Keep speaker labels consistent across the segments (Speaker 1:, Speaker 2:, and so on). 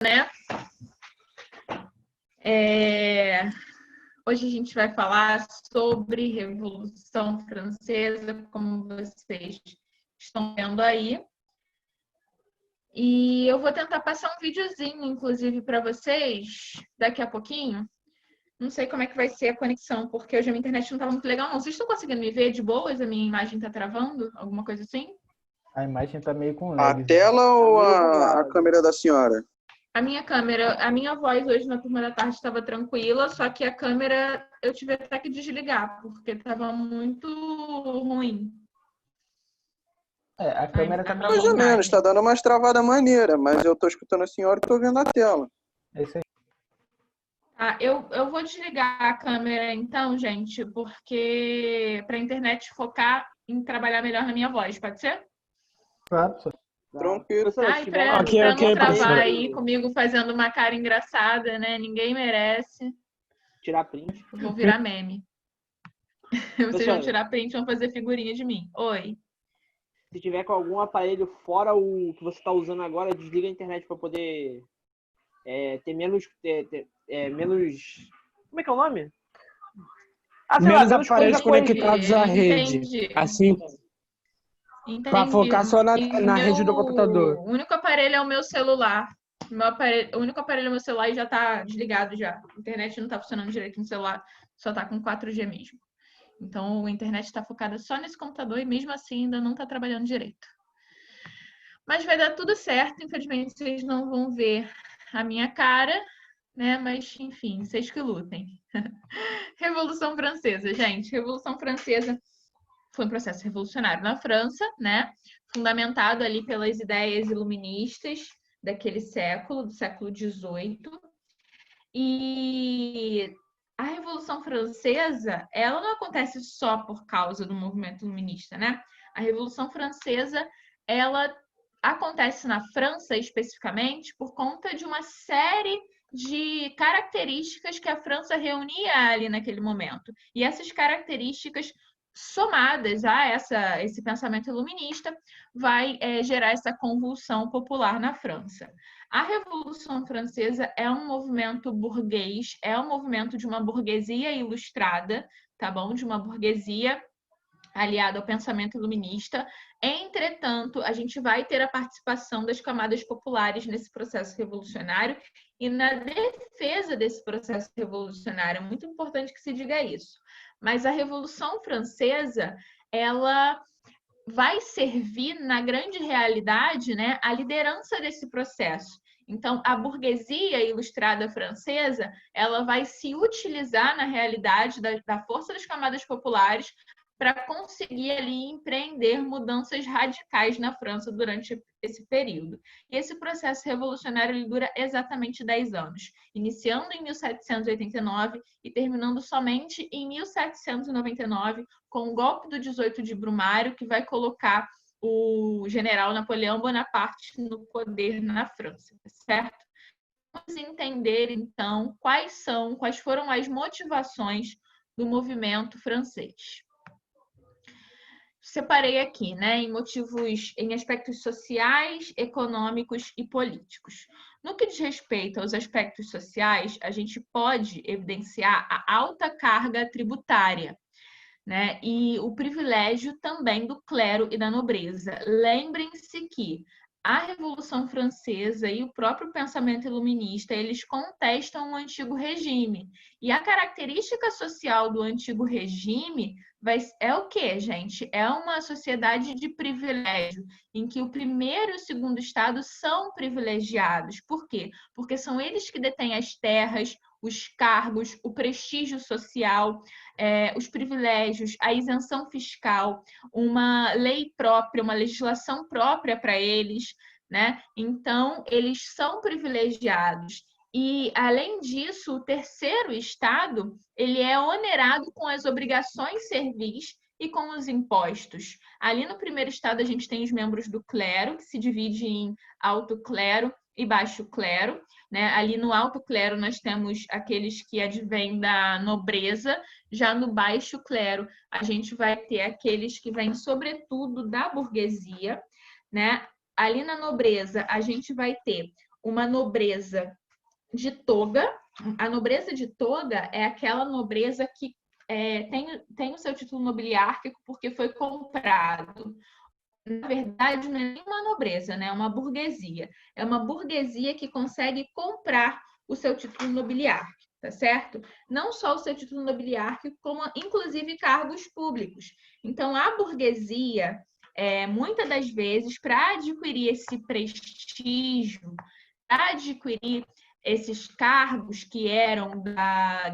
Speaker 1: né? Hoje a gente vai falar sobre Revolução Francesa, como vocês estão vendo aí. E eu vou tentar passar um videozinho, inclusive, para vocês daqui a pouquinho. Não sei como é que vai ser a conexão, porque hoje a minha internet não estava muito legal, não. Vocês estão conseguindo me ver de boas? A minha imagem está travando? Alguma coisa assim?
Speaker 2: A imagem tá meio com
Speaker 3: A
Speaker 2: lag.
Speaker 3: tela ou a câmera da senhora?
Speaker 1: A minha câmera, a minha voz hoje na turma da tarde estava tranquila, só que a câmera eu tive até que desligar, porque estava muito ruim.
Speaker 2: A câmera tá
Speaker 3: Mais ou menos, tá dando umas travada maneira, mas eu tô escutando a senhora e tô vendo a tela.
Speaker 2: É isso aí.
Speaker 1: Tá, eu vou desligar a câmera então, gente, porque para a internet focar em trabalhar melhor na minha voz, pode ser?
Speaker 2: Claro, professor.
Speaker 3: Tranquilo.
Speaker 1: Ai, pra não travar aí comigo fazendo uma cara engraçada, né? Ninguém merece.
Speaker 4: Tirar print.
Speaker 1: Eu vou virar meme. Vocês vão tirar print e vão fazer figurinha de mim. Oi.
Speaker 4: Se tiver com algum aparelho fora o que você está usando agora, desliga a internet para poder ter menos... menos... Como é que é o nome?
Speaker 5: Menos aparelhos conectados à rede.
Speaker 1: Entendi.
Speaker 5: Assim, para focar só na rede do computador.
Speaker 1: O único aparelho é o meu celular. O único aparelho é o meu celular e já está desligado já. A internet não está funcionando direito no celular, só está com 4G mesmo. Então, a internet está focada só nesse computador e mesmo assim ainda não está trabalhando direito. Mas vai dar tudo certo. Infelizmente, vocês não vão ver a minha cara, né? Mas, enfim, vocês que lutem. Revolução Francesa, gente. Revolução Francesa foi um processo revolucionário na França, né? Fundamentado ali pelas ideias iluministas daquele século, do século XVIII. E a Revolução Francesa, ela não acontece só por causa do movimento iluminista, né? A Revolução Francesa, ela acontece na França especificamente por conta de uma série de características que a França reunia ali naquele momento. E essas características somadas a esse pensamento iluminista vai gerar essa convulsão popular na França. A Revolução Francesa é um movimento burguês, é um movimento de uma burguesia ilustrada, tá bom? De uma burguesia aliada ao pensamento iluminista. Entretanto, a gente vai ter a participação das camadas populares nesse processo revolucionário e na defesa desse processo revolucionário. É muito importante que se diga isso. Mas a Revolução Francesa, ela vai servir, na grande realidade, né, a liderança desse processo. Então, a burguesia ilustrada francesa, ela vai se utilizar, na realidade, da força das camadas populares para conseguir ali empreender mudanças radicais na França durante esse período. E esse processo revolucionário ele dura exatamente 10 anos, iniciando em 1789 e terminando somente em 1799, com o golpe do 18 de Brumário, que vai colocar o general Napoleão Bonaparte no poder na França, certo? Vamos entender, então, quais foram as motivações do movimento francês. Separei aqui, né, em aspectos sociais, econômicos e políticos. No que diz respeito aos aspectos sociais, a gente pode evidenciar a alta carga tributária, né, e o privilégio também do clero e da nobreza. Lembrem-se que a Revolução Francesa e o próprio pensamento iluminista, eles contestam o antigo regime. E a característica social do antigo regime é o quê, gente? É uma sociedade de privilégio, em que o primeiro e o segundo estado são privilegiados. Por quê? Porque são eles que detêm as terras, os cargos, o prestígio social, os privilégios, a isenção fiscal, uma lei própria, uma legislação própria para eles, né? Então, eles são privilegiados. E, além disso, o terceiro estado, ele é onerado com as obrigações servis e com os impostos. Ali no primeiro estado, a gente tem os membros do clero, que se divide em alto clero e baixo clero, né? Ali no alto clero, nós temos aqueles que advêm da nobreza. Já no baixo clero, a gente vai ter aqueles que vêm, sobretudo, da burguesia, né? Ali na nobreza, a gente vai ter uma nobreza de toga. A nobreza de toga é aquela nobreza que tem o seu título nobiliárquico porque foi comprado. Na verdade, não é nem uma nobreza, né? É uma burguesia. É uma burguesia que consegue comprar o seu título nobiliárquico, tá certo? Não só o seu título nobiliárquico, como inclusive cargos públicos. Então, a burguesia, muitas das vezes, para adquirir esse prestígio, para adquirir esses cargos que eram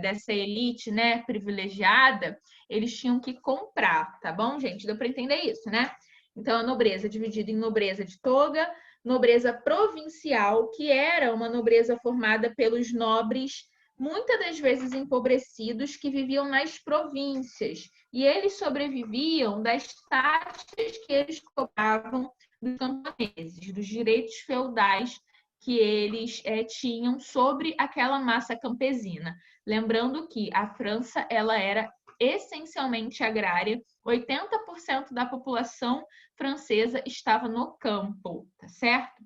Speaker 1: dessa elite, né, privilegiada, eles tinham que comprar, tá bom, gente? Deu para entender isso, né? Então, a nobreza dividida em nobreza de toga, nobreza provincial, que era uma nobreza formada pelos nobres, muitas das vezes empobrecidos, que viviam nas províncias. E eles sobreviviam das taxas que eles cobravam dos camponeses, dos direitos feudais que eles tinham sobre aquela massa campesina. Lembrando que a França ela era essencialmente agrária, 80% da população francesa estava no campo, tá certo?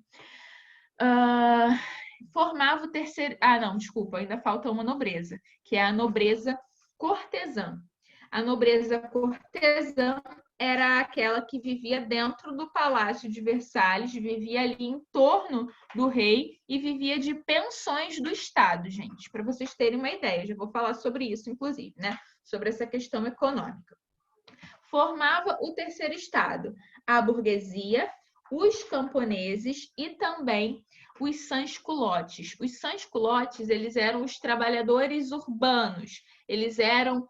Speaker 1: Formava o terceiro... não, desculpa, ainda falta uma nobreza, que é a nobreza cortesã. A nobreza cortesã era aquela que vivia dentro do Palácio de Versalhes, vivia ali em torno do rei e vivia de pensões do Estado, gente, para vocês terem uma ideia. Já vou falar sobre isso, inclusive, né? Sobre essa questão econômica. Formava o terceiro estado, a burguesia, os camponeses e também os sans-culottes. Os sans-culottes, eles eram os trabalhadores urbanos, eles eram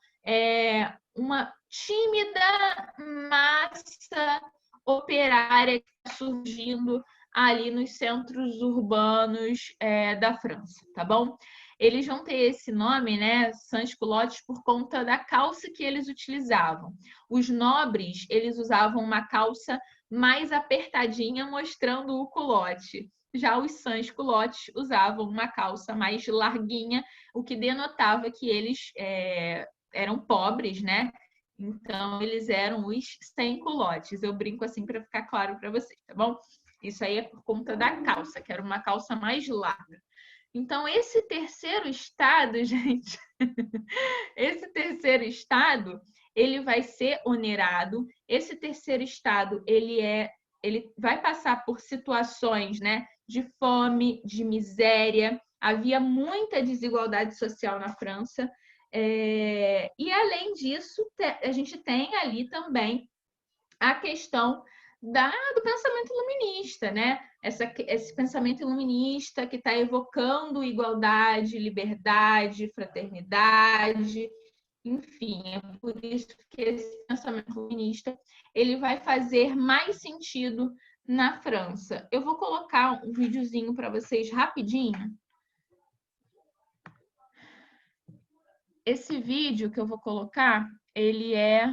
Speaker 1: uma tímida massa operária surgindo ali nos centros urbanos da França, tá bom? Eles vão ter esse nome, né, sans-culottes, por conta da calça que eles utilizavam. Os nobres, eles usavam uma calça mais apertadinha, mostrando o culotte. Já os sans-culottes usavam uma calça mais larguinha, o que denotava que eles eram pobres, né? Então, eles eram os sem culottes. Eu brinco assim para ficar claro para vocês, tá bom? Isso aí é por conta da calça, que era uma calça mais larga. Então, esse terceiro estado, gente, esse terceiro estado, ele vai ser onerado. Esse terceiro estado, ele vai passar por situações, né, de fome, de miséria. Havia muita desigualdade social na França. E, além disso, a gente tem ali também a questão do pensamento iluminista, né? Esse pensamento iluminista que está evocando igualdade, liberdade, fraternidade, enfim, é por isso que esse pensamento iluminista ele vai fazer mais sentido na França. Eu vou colocar um videozinho para vocês rapidinho. Esse vídeo que eu vou colocar, ele é...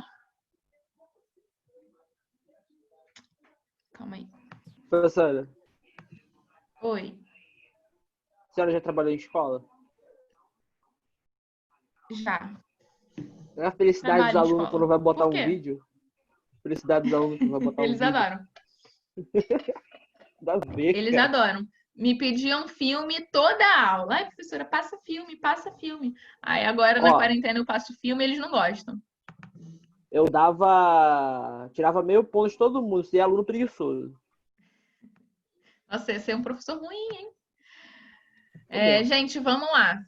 Speaker 1: Calma aí.
Speaker 4: Professora.
Speaker 1: Oi.
Speaker 4: A senhora já trabalhou em escola?
Speaker 1: Já.
Speaker 4: Não é a felicidade dos alunos quando vai botar um vídeo? Felicidade dos alunos quando vai botar um vídeo.
Speaker 1: Eles adoram.
Speaker 4: Dá a ver,
Speaker 1: Eles adoram. Me pediam filme toda a aula. Ai, professora, passa filme, passa filme. Aí agora na quarentena eu passo filme e eles não gostam.
Speaker 4: Eu tirava meio ponto de todo mundo, se é aluno preguiçoso.
Speaker 1: Nossa, esse é um professor ruim, hein? Gente, vamos lá.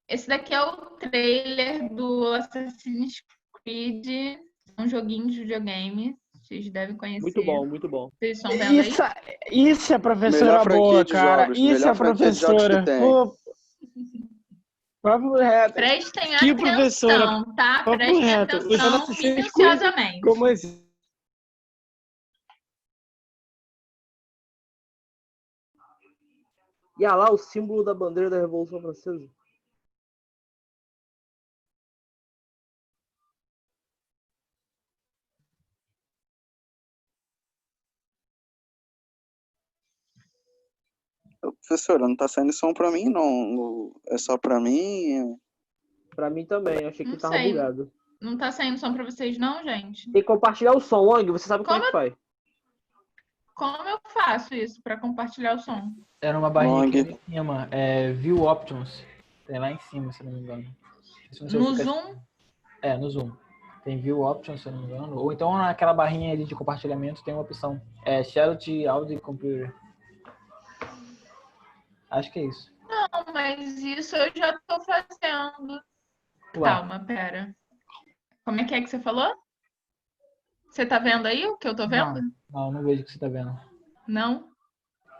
Speaker 1: Esse daqui é o trailer do Assassin's Creed, um joguinho de videogame. Vocês devem conhecer.
Speaker 4: Muito bom, muito bom.
Speaker 1: Vocês estão vendo aí?
Speaker 5: Isso é professora boa, cara. Isso é professora. Papo reto.
Speaker 1: Prestem
Speaker 5: que
Speaker 1: atenção,
Speaker 5: professora.
Speaker 1: tá?
Speaker 5: Papo
Speaker 1: Prestem
Speaker 5: reto.
Speaker 1: atenção minuciosamente.
Speaker 5: Como assim?
Speaker 4: E olha lá o símbolo da bandeira da Revolução Francesa.
Speaker 3: Professora, não tá saindo som pra mim, não. É só pra mim?
Speaker 4: Pra mim também, achei que tava bugado.
Speaker 1: Não tá saindo som pra vocês não, gente?
Speaker 4: Tem que compartilhar o som, Long, você sabe como é que faz.
Speaker 1: Como eu faço isso para compartilhar o som?
Speaker 2: Era uma barrinha aqui
Speaker 3: Long.
Speaker 2: em cima. View Options. Tem lá em cima, se não me engano. Se você
Speaker 1: No
Speaker 2: fica-
Speaker 1: Zoom?
Speaker 2: no Zoom. Tem View Options, se eu não me engano. Ou então naquela barrinha ali de compartilhamento tem uma opção. Shared Audio Computer. Acho que é isso.
Speaker 1: Não, mas isso eu já estou fazendo.
Speaker 2: Ué,
Speaker 1: Calma, pera. Como é que você falou? Você tá vendo aí o que eu tô vendo?
Speaker 2: não vejo o que você tá vendo.
Speaker 1: Não?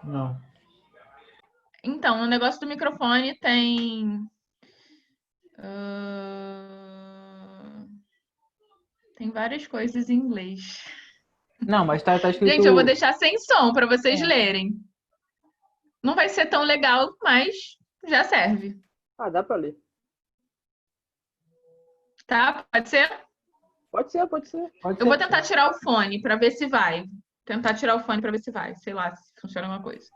Speaker 2: Não.
Speaker 1: Então, no negócio do microfone tem. Tem várias coisas em inglês.
Speaker 2: Não, mas tá escrito.
Speaker 1: Gente, eu vou deixar sem som para vocês
Speaker 2: É.
Speaker 1: lerem. Não vai ser tão legal, mas já serve.
Speaker 4: Ah, dá pra ler.
Speaker 1: Tá? Pode ser?
Speaker 4: Pode ser, pode ser.
Speaker 2: Pode
Speaker 1: Eu vou
Speaker 2: ser.
Speaker 1: tentar tirar o fone para ver se vai. Tentar tirar o fone para ver se vai. Sei lá se funciona alguma coisa.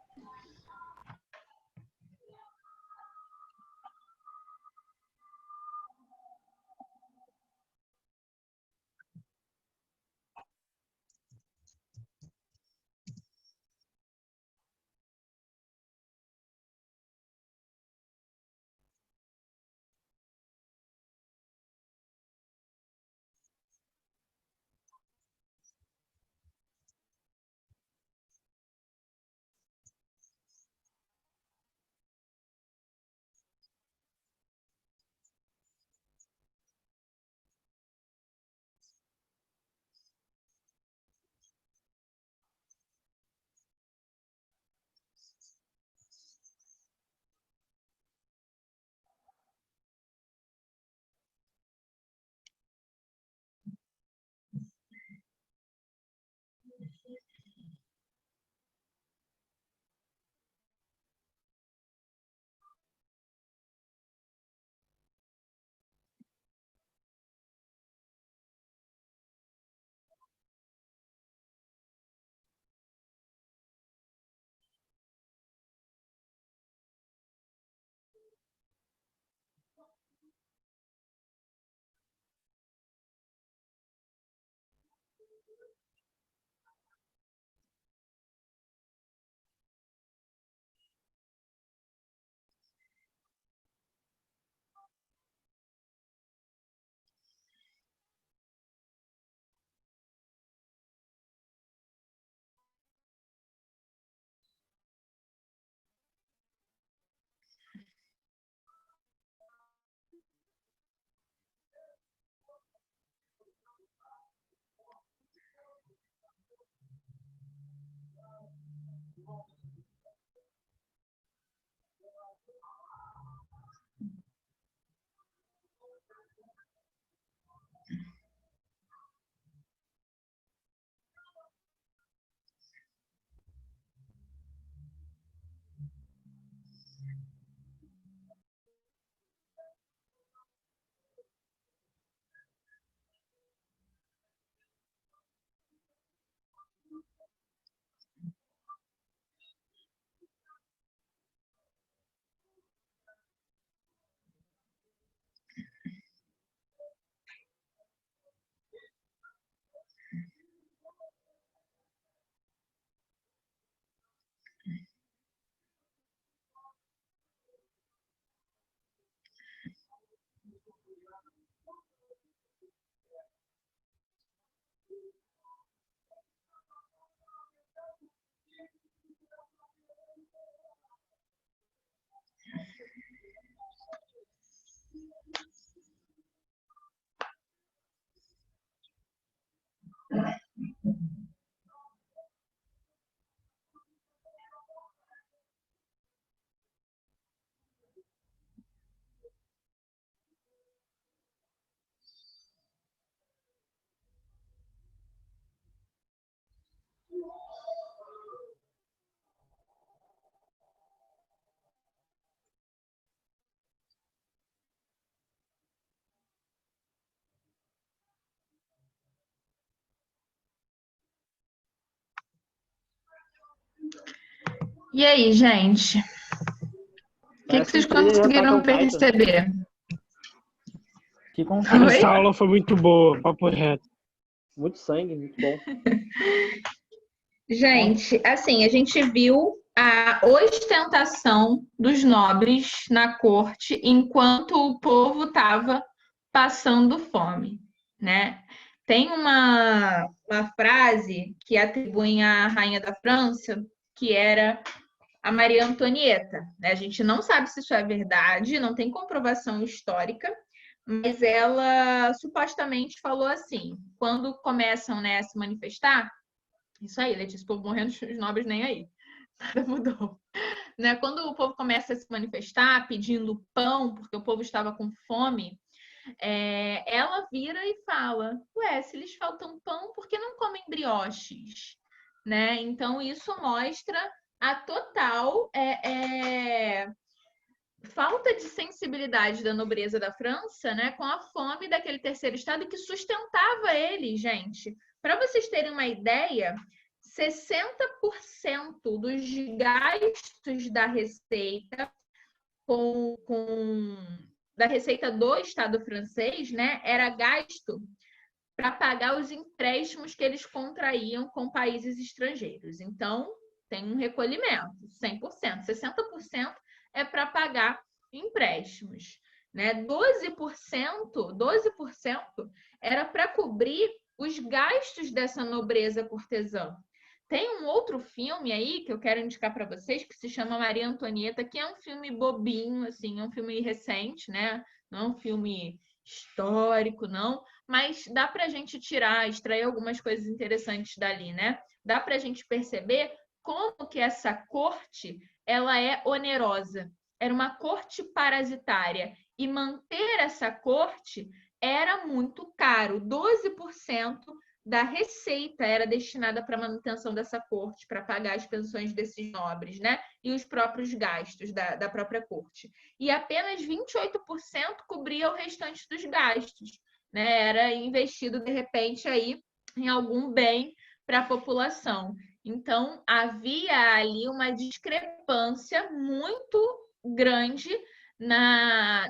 Speaker 1: E aí, gente? O que vocês conseguiram perceber?
Speaker 2: Que confuso.
Speaker 5: Essa aula foi muito boa, papo reto.
Speaker 4: Muito sangue, muito bom.
Speaker 1: Gente, assim, a gente viu a ostentação dos nobres na corte enquanto o povo estava passando fome, né? Tem uma frase que atribuem à rainha da França, que era a Maria Antonieta, né? A gente não sabe se isso é verdade, não tem comprovação histórica, mas ela supostamente falou assim, quando começam, né, a se manifestar, isso aí, Letícia, o povo morrendo, os nobres nem aí. Nada mudou. Né? Quando o povo começa a se manifestar pedindo pão, porque o povo estava com fome, ela vira e fala: ué, se lhes faltam pão, por que não comem brioches? Né? Então, isso mostra a total falta de sensibilidade da nobreza da França, né, com a fome daquele terceiro estado que sustentava ele, gente. Para vocês terem uma ideia, 60% dos gastos da receita da receita do Estado francês, né, era gasto para pagar os empréstimos que eles contraíam com países estrangeiros. Então, tem um recolhimento, 100%. 60% é para pagar empréstimos. Né? 12% era para cobrir os gastos dessa nobreza cortesã. Tem um outro filme aí que eu quero indicar para vocês que se chama Maria Antonieta, que é um filme bobinho, assim, é um filme recente, né? Não é um filme histórico, não, mas dá para a gente extrair algumas coisas interessantes dali, né? Dá para a gente perceber como que essa corte ela é onerosa. Era uma corte parasitária e manter essa corte era muito caro. 12% da receita era destinada para a manutenção dessa corte, para pagar as pensões desses nobres, né? E os próprios gastos da própria corte. E apenas 28% cobria o restante dos gastos, né? Era investido, de repente, aí em algum bem para a população. Então, havia ali uma discrepância muito grande da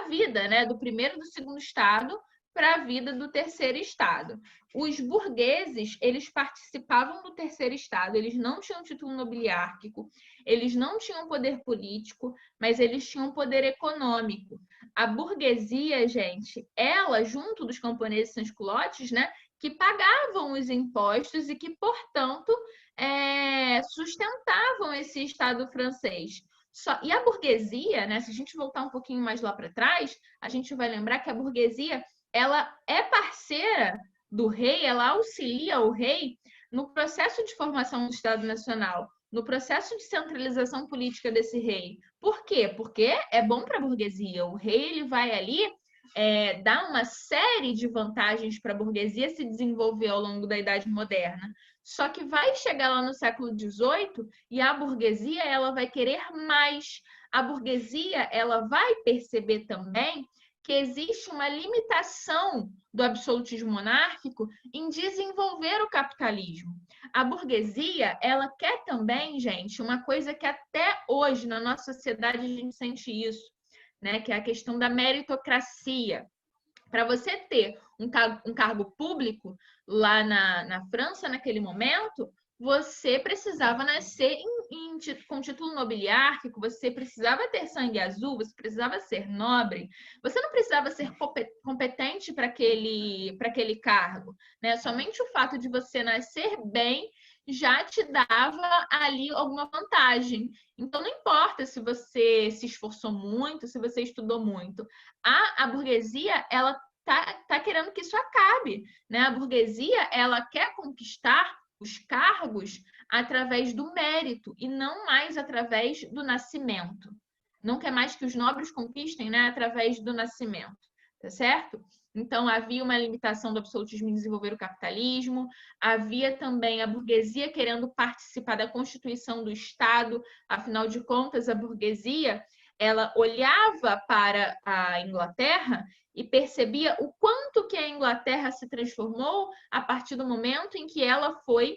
Speaker 1: vida, né? Do primeiro e do segundo estado para a vida do terceiro estado. Os burgueses, eles participavam do terceiro estado, eles não tinham título nobiliárquico, eles não tinham poder político, mas eles tinham poder econômico. A burguesia, gente, ela, junto dos camponeses sans-culottes, né, que pagavam os impostos e que, portanto, sustentavam esse Estado francês. E a burguesia, né, se a gente voltar um pouquinho mais lá para trás, a gente vai lembrar que a burguesia ela é parceira do rei, ela auxilia o rei no processo de formação do Estado Nacional, no processo de centralização política desse rei. Por quê? Porque é bom para a burguesia. O rei ele vai ali dar uma série de vantagens para a burguesia se desenvolver ao longo da Idade Moderna. Só que vai chegar lá no século XVIII e a burguesia ela vai querer mais. A burguesia ela vai perceber também que existe uma limitação do absolutismo monárquico em desenvolver o capitalismo. A burguesia, ela quer também, gente, uma coisa que até hoje na nossa sociedade a gente sente isso, né? Que é a questão da meritocracia. Para você ter um cargo público lá na França, naquele momento, você precisava nascer com título nobiliárquico, você precisava ter sangue azul, você precisava ser nobre, você não precisava ser competente para aquele cargo, né? Somente o fato de você nascer bem já te dava ali alguma vantagem. Então, não importa se você se esforçou muito, se você estudou muito. A burguesia, ela tá querendo que isso acabe, né? A burguesia, ela quer conquistar os cargos através do mérito e não mais através do nascimento. Não quer mais que os nobres conquistem, né, através do nascimento, tá certo? Então, havia uma limitação do absolutismo em desenvolver o capitalismo, havia também a burguesia querendo participar da constituição do Estado, afinal de contas, a burguesia ela olhava para a Inglaterra e percebia o quanto que a Inglaterra se transformou a partir do momento em que ela foi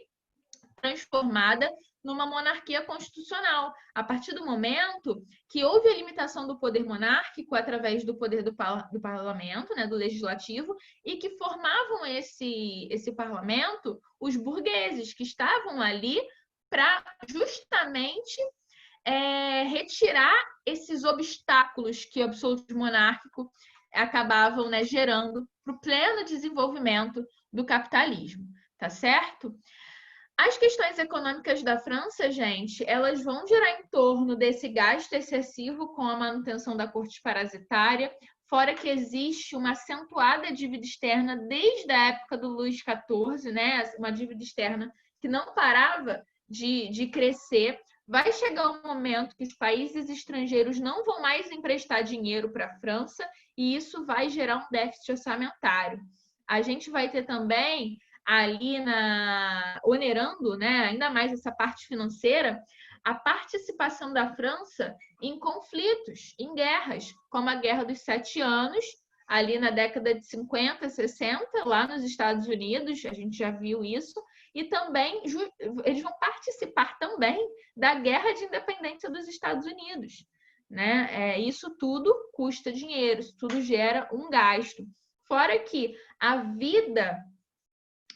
Speaker 1: transformada numa monarquia constitucional. A partir do momento que houve a limitação do poder monárquico através do poder do parlamento, né, do legislativo, e que formavam esse parlamento os burgueses, que estavam ali para justamente retirar esses obstáculos que o absolutismo monárquico acabavam, né, gerando para o pleno desenvolvimento do capitalismo, tá certo? As questões econômicas da França, gente, elas vão girar em torno desse gasto excessivo com a manutenção da corte parasitária, fora que existe uma acentuada dívida externa desde a época do Luís XIV, né? Uma dívida externa que não parava de crescer. Vai chegar um momento que os países estrangeiros não vão mais emprestar dinheiro para a França e isso vai gerar um déficit orçamentário. A gente vai ter também ali onerando, né, ainda mais essa parte financeira, a participação da França em conflitos, em guerras, como a Guerra dos 7 Anos, ali na década de 50, 60, lá nos Estados Unidos, a gente já viu isso, e também eles vão participar também da Guerra de Independência dos Estados Unidos, né? Isso tudo custa dinheiro, isso tudo gera um gasto. Fora que a vida...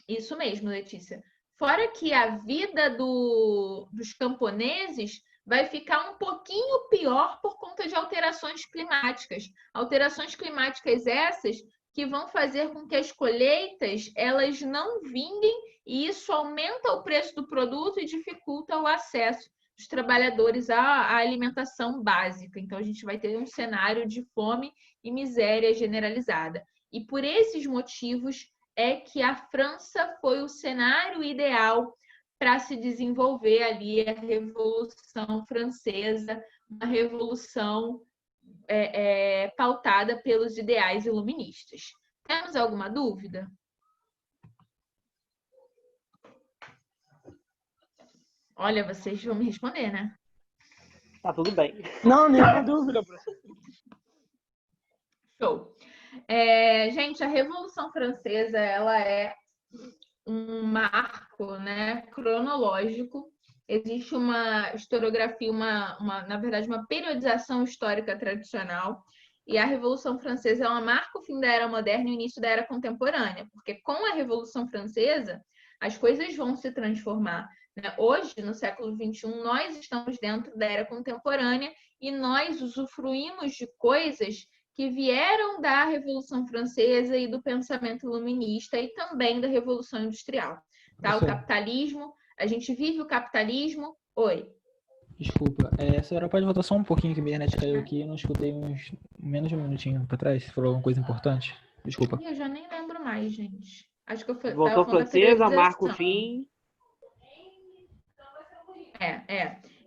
Speaker 1: Isso mesmo, Letícia. Fora que a vida dos camponeses vai ficar um pouquinho pior por conta de alterações climáticas. Alterações climáticas essas que vão fazer com que as colheitas elas não vinguem e isso aumenta o preço do produto e dificulta o acesso dos trabalhadores à alimentação básica. Então, a gente vai ter um cenário de fome e miséria generalizada. E por esses motivos é que a França foi o cenário ideal para se desenvolver ali a Revolução Francesa, uma revolução pautada pelos ideais iluministas. Temos alguma dúvida? Olha, vocês vão me responder, né?
Speaker 4: Tá tudo bem.
Speaker 5: Não, nenhuma dúvida, professor.
Speaker 1: Show. Gente, a Revolução Francesa ela é um marco, né, cronológico. Existe uma historiografia, na verdade, uma periodização histórica tradicional. E a Revolução Francesa ela marca o fim da Era Moderna e o início da Era Contemporânea, porque com a Revolução Francesa as coisas vão se transformar. Né? Hoje, no século XXI, nós estamos dentro da Era Contemporânea e nós usufruímos de coisas que vieram da Revolução Francesa e do pensamento iluminista e também da Revolução Industrial. Tá? O capitalismo, a gente vive o capitalismo... Oi.
Speaker 2: Desculpa, a senhora pode voltar só um pouquinho que a minha internet caiu aqui, eu não escutei uns menos de um minutinho para trás, se falou alguma coisa importante. Desculpa.
Speaker 1: Eu já nem lembro mais, gente. Acho que eu fui...
Speaker 4: Voltou Francesa, marca o fim.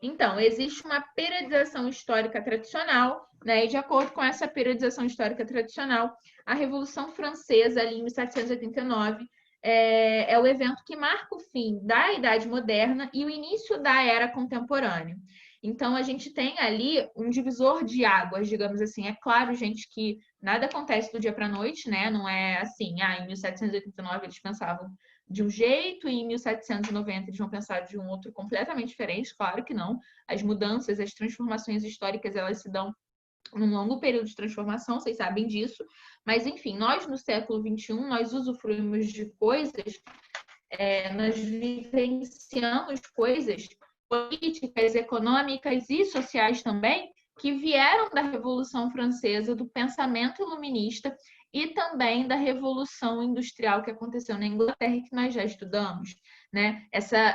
Speaker 1: Então, existe uma periodização histórica tradicional, né? E de acordo com essa periodização histórica tradicional, a Revolução Francesa, ali em 1789, é o evento que marca o fim da Idade Moderna e o início da Era Contemporânea. Então, a gente tem ali um divisor de águas, digamos assim. É claro, gente, que nada acontece do dia para a noite, né? Não é assim, em 1789 eles pensavam de um jeito e em 1790 eles vão pensar de um outro completamente diferente, claro que não. As mudanças, as transformações históricas, elas se dão num longo período de transformação, vocês sabem disso. Mas, enfim, nós no século XXI, nós usufruímos de coisas, nós vivenciamos coisas políticas, econômicas e sociais também, que vieram da Revolução Francesa, do pensamento iluminista e também da Revolução Industrial que aconteceu na Inglaterra e que nós já estudamos, né?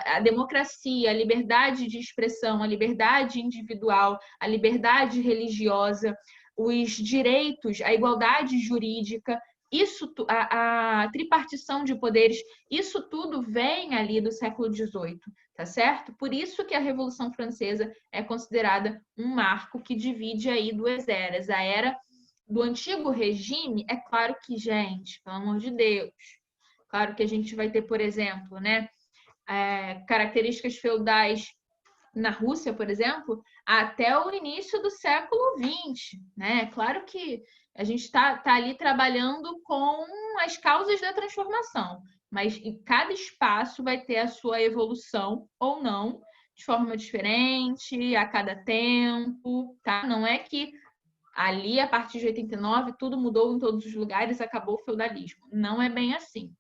Speaker 1: A democracia, a liberdade de expressão, a liberdade individual, a liberdade religiosa, os direitos, a igualdade jurídica, a tripartição de poderes, isso tudo vem ali do século XVIII, tá certo? Por isso que a Revolução Francesa é considerada um marco que divide aí duas eras. A era do antigo regime, é claro que, gente, pelo amor de Deus, claro que a gente vai ter, por exemplo, né, características feudais na Rússia, por exemplo, até o início do século XX, né? Claro que a gente está ali trabalhando com as causas da transformação, mas em cada espaço vai ter a sua evolução ou não, de forma diferente a cada tempo, tá? Não é que ali, a partir de 89, tudo mudou em todos os lugares, acabou o feudalismo. Não é bem assim.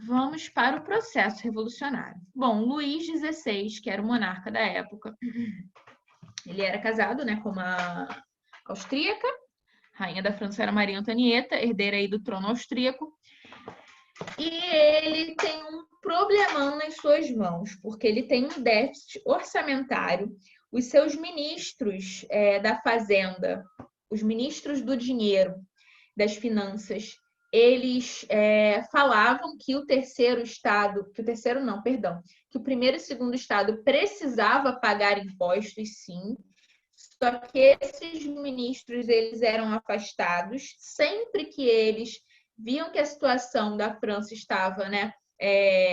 Speaker 1: Vamos para o processo revolucionário. Bom, Luís XVI, que era o monarca da época, ele era casado, né, com uma austríaca, rainha da França era Maria Antonieta, herdeira aí do trono austríaco, e ele tem um problemão nas suas mãos, porque ele tem um déficit orçamentário. Os seus ministros da Fazenda, os ministros do dinheiro, das finanças, eles falavam que o terceiro estado, que o primeiro e segundo estado precisava pagar impostos, sim. Só que esses ministros, eles eram afastados sempre que eles viam que a situação da França estava, né,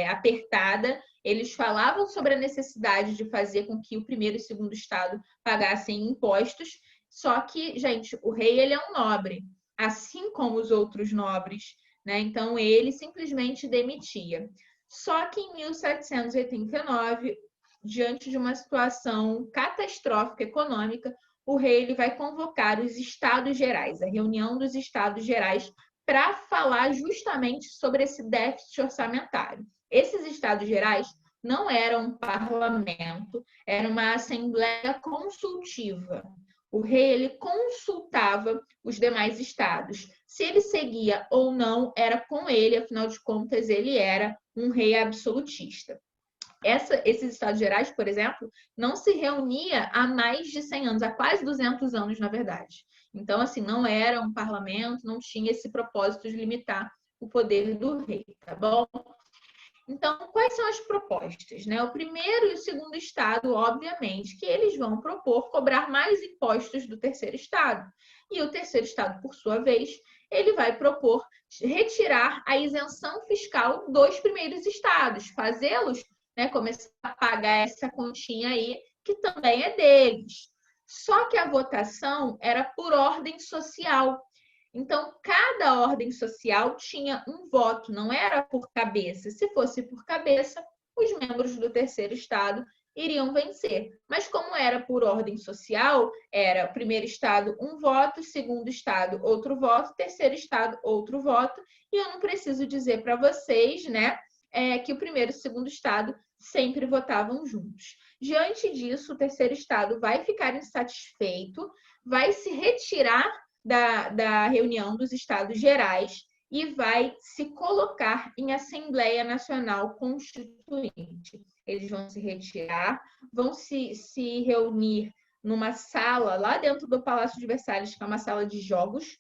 Speaker 1: apertada. Eles falavam sobre a necessidade de fazer com que o primeiro e segundo estado pagassem impostos. Só que, gente, o rei, ele é um nobre, assim como os outros nobres, né? Então, ele simplesmente demitia. Só que em 1789, diante de uma situação catastrófica econômica, o rei ele vai convocar os Estados Gerais, a reunião dos Estados Gerais, para falar justamente sobre esse déficit orçamentário. Esses Estados Gerais não eram um parlamento, era uma assembleia consultiva. O rei ele consultava os demais estados. Se ele seguia ou não, era com ele, afinal de contas, ele era um rei absolutista. Esses Estados Gerais, por exemplo, não se reunia há mais de 100 anos, há quase 200 anos, na verdade. Então, assim, não era um parlamento, não tinha esse propósito de limitar o poder do rei, tá bom? Então, quais são as propostas, né? O primeiro e o segundo estado, obviamente, que eles vão propor cobrar mais impostos do terceiro estado. E o terceiro estado, por sua vez, ele vai propor retirar a isenção fiscal dos primeiros estados, fazê-los, né, começar a pagar essa continha aí, que também é deles. Só que a votação era por ordem social. Então, cada ordem social tinha um voto, não era por cabeça. Se fosse por cabeça, os membros do terceiro estado iriam vencer. Mas como era por ordem social, era o primeiro estado um voto, segundo estado outro voto, terceiro estado outro voto. E eu não preciso dizer para vocês, né, que o primeiro e o segundo estado sempre votavam juntos. Diante disso, o terceiro estado vai ficar insatisfeito, vai se retirar da reunião dos Estados Gerais e vai se colocar em Assembleia Nacional Constituinte. Eles vão se retirar, vão se reunir numa sala lá dentro do Palácio de Versalhes, que é uma sala de jogos,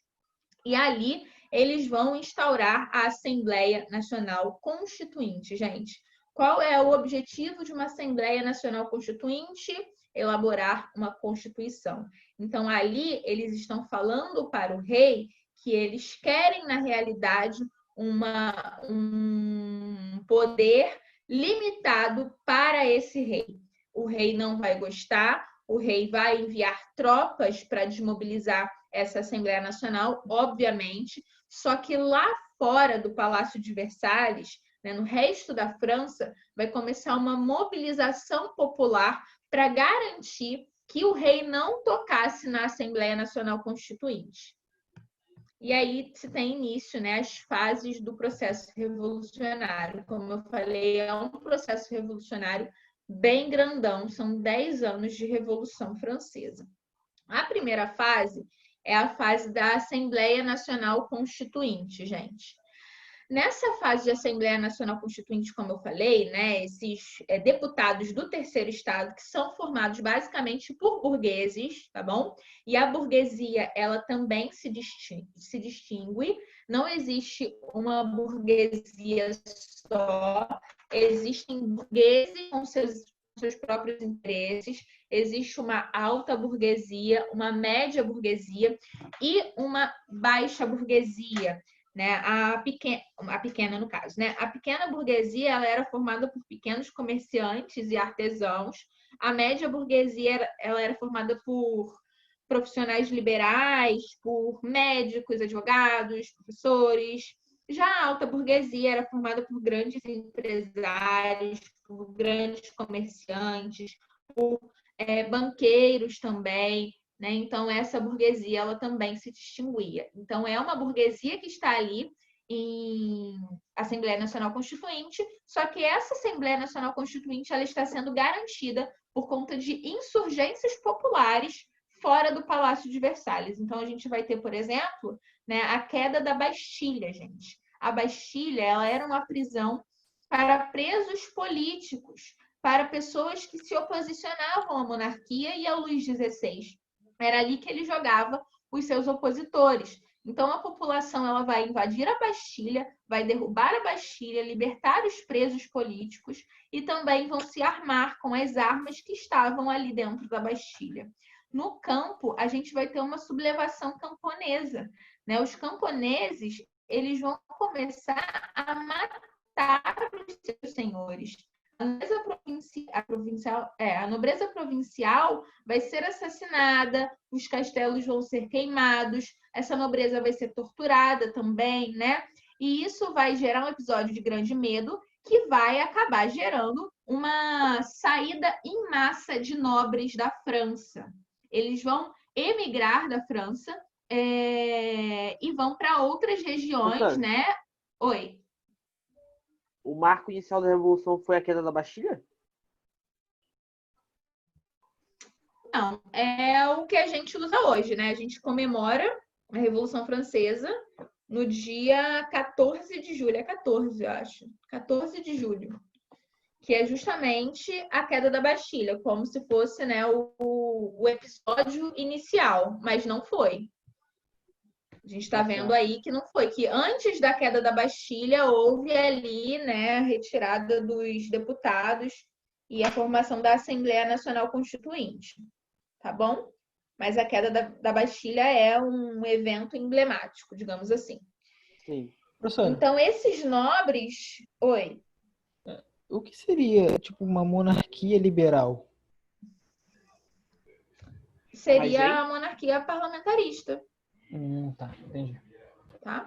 Speaker 1: e ali eles vão instaurar a Assembleia Nacional Constituinte, gente. Qual é o objetivo de uma Assembleia Nacional Constituinte? Elaborar uma Constituição. Então, ali, eles estão falando para o rei que eles querem, na realidade, um poder limitado para esse rei. O rei não vai gostar, o rei vai enviar tropas para desmobilizar essa Assembleia Nacional, obviamente, só que lá fora do Palácio de Versalhes, né, no resto da França, vai começar uma mobilização popular para garantir que o rei não tocasse na Assembleia Nacional Constituinte. E aí se tem início, né, as fases do processo revolucionário. Como eu falei, é um processo revolucionário bem grandão, são 10 anos de Revolução Francesa. A primeira fase é a fase da Assembleia Nacional Constituinte, gente. Nessa fase de Assembleia Nacional Constituinte, como eu falei, né, esses deputados do terceiro estado, que são formados basicamente por burgueses, tá bom? E a burguesia, ela também se distingue. Não existe uma burguesia só, existem burgueses com seus próprios interesses, existe uma alta burguesia, uma média burguesia e uma baixa burguesia, né? A pequena, no caso, né? A pequena burguesia ela era formada por pequenos comerciantes e artesãos. A média burguesia ela era formada por profissionais liberais, por médicos, advogados, professores. Já a alta burguesia era formada por grandes empresários, por grandes comerciantes, por banqueiros também, né? Então, essa burguesia, ela também se distinguia. Então, é uma burguesia que está ali em Assembleia Nacional Constituinte, só que essa Assembleia Nacional Constituinte, ela está sendo garantida por conta de insurgências populares fora do Palácio de Versalhes. Então, a gente vai ter, por exemplo, né, a queda da Bastilha, gente. A Bastilha, ela era uma prisão para presos políticos, para pessoas que se oposicionavam à monarquia e ao Luís XVI. Era ali que ele jogava os seus opositores. Então, a população ela vai invadir a Bastilha, vai derrubar a Bastilha, libertar os presos políticos e também vão se armar com as armas que estavam ali dentro da Bastilha. No campo, a gente vai ter uma sublevação camponesa, né? Os camponeses eles vão começar a matar os seus senhores. A nobreza provincial vai ser assassinada, os castelos vão ser queimados, essa nobreza vai ser torturada também, né? E isso vai gerar um episódio de grande medo que vai acabar gerando uma saída em massa de nobres da França. Eles vão emigrar da França e vão para outras regiões, né? Oi.
Speaker 4: O marco inicial da Revolução foi a queda da Bastilha?
Speaker 1: Não, é o que a gente usa hoje, né? A gente comemora a Revolução Francesa no dia 14 de julho. É 14, eu acho. 14 de julho. Que é justamente a queda da Bastilha, como se fosse, né, o episódio inicial, mas não foi. A gente está vendo aí que não foi, que antes da queda da Bastilha houve ali, né, a retirada dos deputados e a formação da Assembleia Nacional Constituinte, tá bom? Mas a queda da Bastilha é um evento emblemático, digamos assim.
Speaker 4: Sim.
Speaker 2: Professora,
Speaker 1: Então, esses nobres... Oi.
Speaker 2: o que seria, tipo, uma monarquia liberal?
Speaker 1: Seria a monarquia parlamentarista.
Speaker 2: Tá, entendi.
Speaker 1: Tá?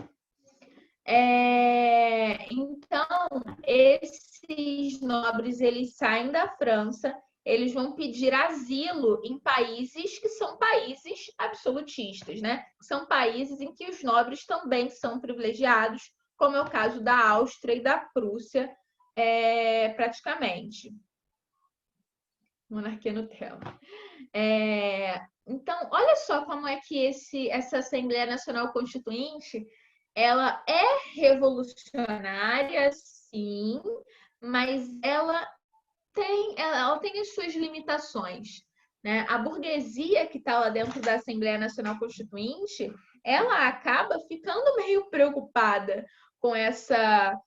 Speaker 1: Então, esses nobres, eles saem da França, eles vão pedir asilo em países que são países absolutistas, né? São países em que os nobres também são privilegiados, como é o caso da Áustria e da Prússia, praticamente. Monarquia Nutella. Então, olha só como é que essa Assembleia Nacional Constituinte, ela é revolucionária, sim, mas ela tem as suas limitações, né? A burguesia que está lá dentro da Assembleia Nacional Constituinte, ela acaba ficando meio preocupada com essa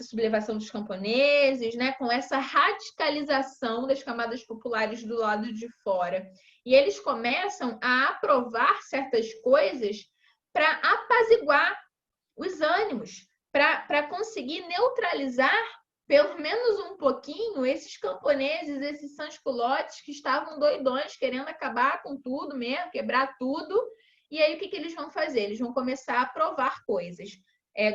Speaker 1: sublevação dos camponeses, né? Com essa radicalização das camadas populares do lado de fora. E eles começam a aprovar certas coisas para apaziguar os ânimos, para conseguir neutralizar, pelo menos um pouquinho, esses camponeses, esses sans-culottes que estavam doidões, querendo acabar com tudo mesmo, quebrar tudo. E aí, o que eles vão fazer? Eles vão começar a aprovar coisas.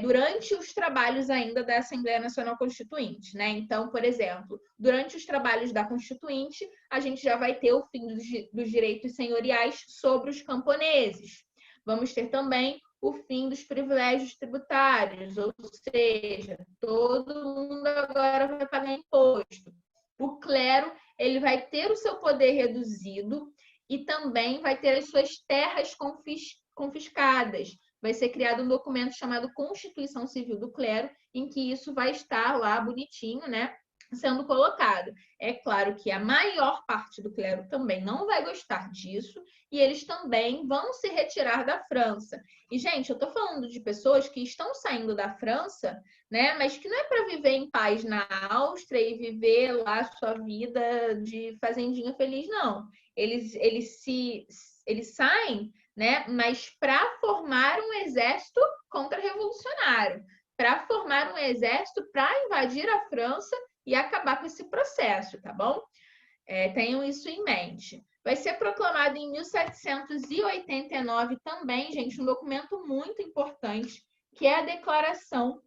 Speaker 1: Durante os trabalhos ainda da Assembleia Nacional Constituinte, né? Então, por exemplo, durante os trabalhos da Constituinte, a gente já vai ter o fim dos direitos senhoriais sobre os camponeses. Vamos ter também o fim dos privilégios tributários, ou seja, todo mundo agora vai pagar imposto. O clero, ele vai ter o seu poder reduzido e também vai ter as suas terras confiscadas. Vai ser criado um documento chamado Constituição Civil do Clero, em que isso vai estar lá bonitinho, né, sendo colocado. É claro que a maior parte do clero também não vai gostar disso e eles também vão se retirar da França. E, gente, eu tô falando de pessoas que estão saindo da França, né, mas que não é para viver em paz na Áustria e viver lá sua vida de fazendinha feliz, não. Eles saem, né, mas para formar um exército contra-revolucionário, para formar um exército para invadir a França e acabar com esse processo, tá bom? Tenham isso em mente. Vai ser proclamado em 1789 também, gente, um documento muito importante, que é a Declaração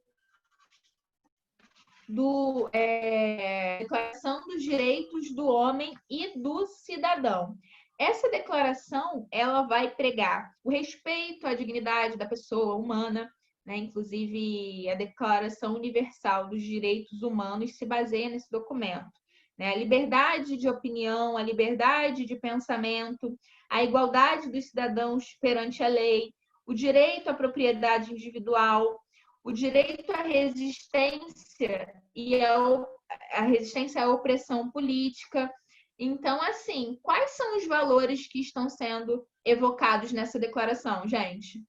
Speaker 1: Declaração dos Direitos do Homem e do Cidadão. Essa declaração, ela vai pregar o respeito à dignidade da pessoa humana, né? Inclusive, a Declaração Universal dos Direitos Humanos se baseia nesse documento, né? A liberdade de opinião, a liberdade de pensamento, a igualdade dos cidadãos perante a lei, o direito à propriedade individual, o direito à resistência e a resistência à opressão política. Então, assim, quais são os valores que estão sendo evocados nessa declaração, gente?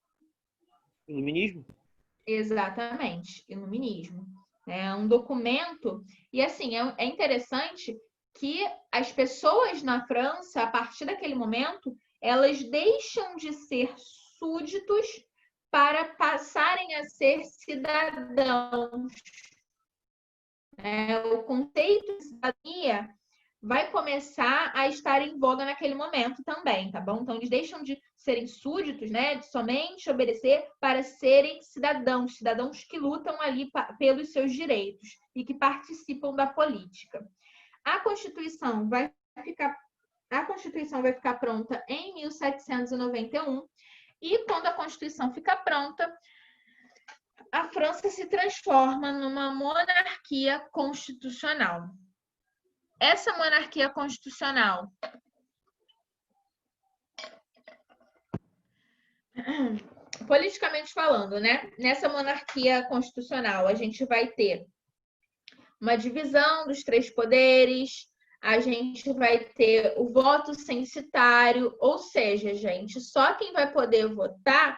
Speaker 4: Iluminismo?
Speaker 1: Exatamente, iluminismo. É um documento, e assim, é interessante que as pessoas na França, a partir daquele momento, elas deixam de ser súditos para passarem a ser cidadãos. O conceito de cidadania vai começar a estar em voga naquele momento também, tá bom? Então, eles deixam de serem súditos, né, de somente obedecer para serem cidadãos, cidadãos que lutam ali pelos seus direitos e que participam da política. A Constituição vai ficar pronta em 1791 e quando a Constituição fica pronta, a França se transforma numa monarquia constitucional. Essa monarquia constitucional politicamente falando, né? Nessa monarquia constitucional, a gente vai ter uma divisão dos três poderes, a gente vai ter o voto censitário, ou seja, gente, só quem vai poder votar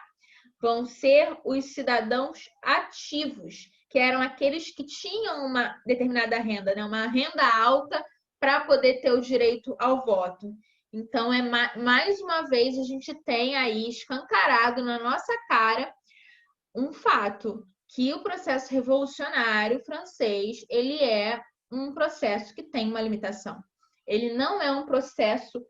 Speaker 1: vão ser os cidadãos ativos, que eram aqueles que tinham uma determinada renda, né? Uma renda alta para poder ter o direito ao voto. Então, mais uma vez, a gente tem aí escancarado na nossa cara um fato, que o processo revolucionário francês, ele é um processo que tem uma limitação. Ele não é um processo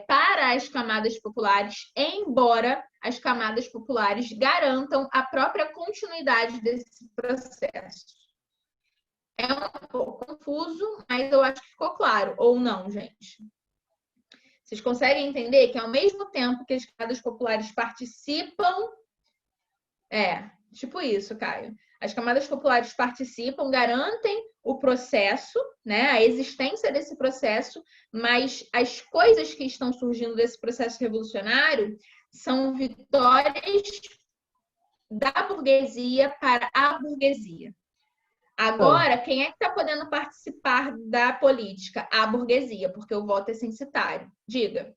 Speaker 1: para as camadas populares, embora as camadas populares garantam a própria continuidade desse processo. É um pouco confuso, mas eu acho que ficou claro, ou não, gente? Vocês conseguem entender que ao mesmo tempo que as camadas populares participam... tipo isso, Caio. As camadas populares participam, garantem o processo, né, a existência desse processo, mas as coisas que estão surgindo desse processo revolucionário são vitórias da burguesia para a burguesia. Agora, quem é que está podendo participar da política? A burguesia, porque o voto é censitário. Diga.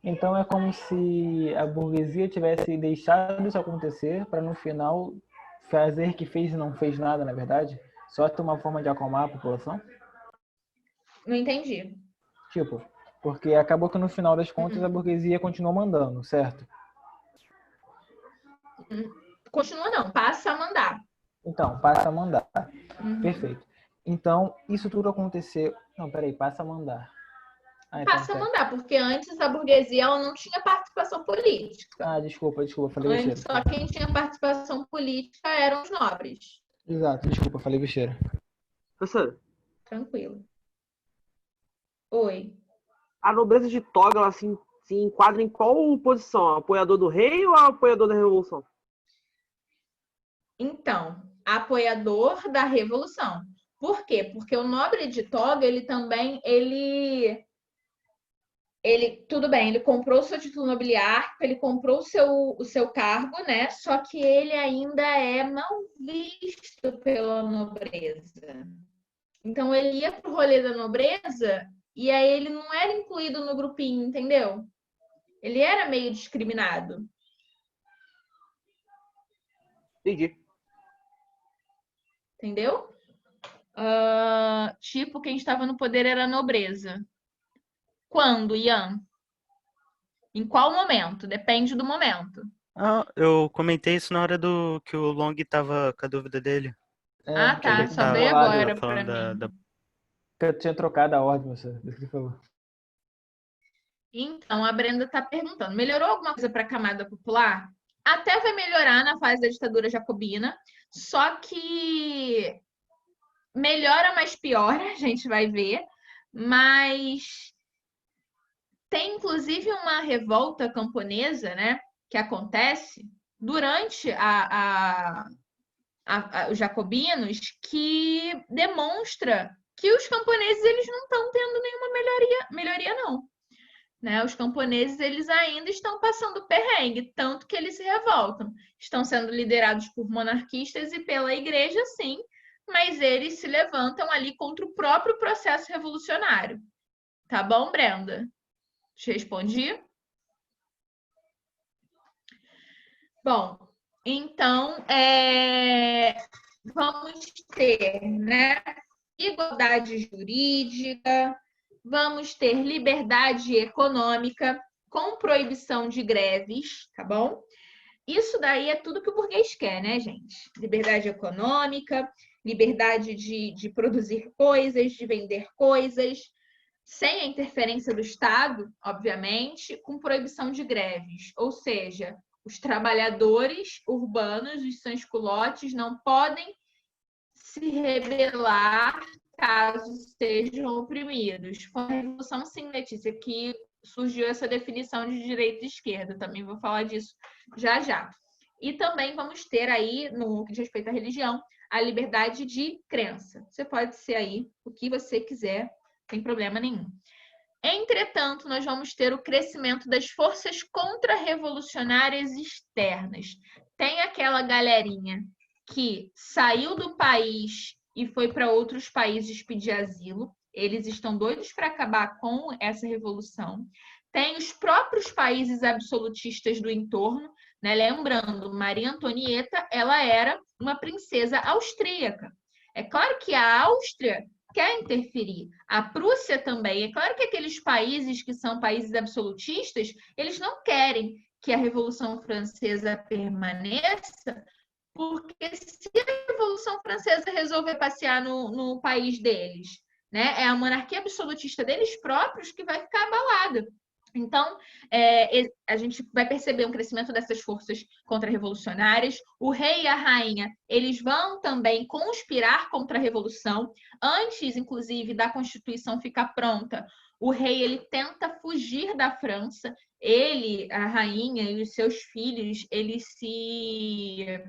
Speaker 2: Então é como se a burguesia tivesse deixado isso acontecer para no final fazer que fez e não fez nada, na verdade? Só ter uma forma de acalmar a população?
Speaker 1: Não entendi.
Speaker 2: Tipo, porque acabou que no final das contas a burguesia continuou mandando, certo?
Speaker 1: Continua não, passa a mandar.
Speaker 2: Então, passa a mandar. Perfeito. Então, isso tudo aconteceu... Não, peraí, passa a mandar.
Speaker 1: Passa a mandar, porque antes a burguesia ela não tinha participação política.
Speaker 2: Desculpa, falei besteira.
Speaker 1: Antes só quem tinha participação política eram os nobres.
Speaker 2: Exato, desculpa, falei besteira.
Speaker 4: Professor,
Speaker 1: Tranquilo. Oi.
Speaker 4: A nobreza de toga, ela se enquadra em qual posição? Apoiador do rei ou apoiador da revolução?
Speaker 1: Então, apoiador da revolução. Por quê? Porque o nobre de toga, ele também, tudo bem, ele comprou o seu título nobiliárquico, ele comprou o seu cargo, né? Só que ele ainda é mal visto pela nobreza. Então, ele ia pro rolê da nobreza e aí ele não era incluído no grupinho, entendeu? Ele era meio discriminado.
Speaker 4: Entendi.
Speaker 1: Entendeu? Tipo, quem estava no poder era a nobreza. Quando, Ian? Em qual momento? Depende do momento.
Speaker 6: Eu comentei isso na hora que o Long tava com a dúvida dele.
Speaker 1: Tá. Só veio agora pra mim.
Speaker 2: Eu tinha trocado a ordem, você falou.
Speaker 1: Então, a Brenda tá perguntando, melhorou alguma coisa para a camada popular? Até vai melhorar na fase da ditadura jacobina, só que melhora, mas piora, a gente vai ver. Mas tem, inclusive, uma revolta camponesa, né, que acontece durante os jacobinos, que demonstra que os camponeses eles não estão tendo nenhuma melhoria não. Né? Os camponeses eles ainda estão passando perrengue, tanto que eles se revoltam. Estão sendo liderados por monarquistas e pela igreja, sim, mas eles se levantam ali contra o próprio processo revolucionário. Tá bom, Brenda? Te respondi? Bom, então, vamos ter, né, igualdade jurídica, vamos ter liberdade econômica com proibição de greves, tá bom? Isso daí é tudo que o burguês quer, né, gente? Liberdade econômica, liberdade de produzir coisas, de vender coisas, sem a interferência do Estado, obviamente, com proibição de greves. Ou seja, os trabalhadores urbanos, os sans-culottes, não podem se rebelar caso sejam oprimidos. Foi a Revolução, sim, Letícia, que surgiu essa definição de direita e esquerda. Também vou falar disso já já. E também vamos ter aí, no que diz respeito à religião, a liberdade de crença. Você pode ser aí o que você quiser, sem problema nenhum. Entretanto, nós vamos ter o crescimento das forças contra-revolucionárias externas. Tem aquela galerinha que saiu do país e foi para outros países pedir asilo. Eles estão doidos para acabar com essa revolução. Tem os próprios países absolutistas do entorno, né? Lembrando, Maria Antonieta, ela era uma princesa austríaca. É claro que a Áustria quer interferir. A Prússia também. É claro que aqueles países que são países absolutistas, eles não querem que a Revolução Francesa permaneça, porque se a Revolução Francesa resolver passear no país deles, né, é a monarquia absolutista deles próprios que vai ficar abalada. Então, a gente vai perceber um crescimento dessas forças contra-revolucionárias. O rei e a rainha, eles vão também conspirar contra a revolução. Antes, inclusive, da Constituição ficar pronta, o rei ele tenta fugir da França. Ele, a rainha e os seus filhos, eles se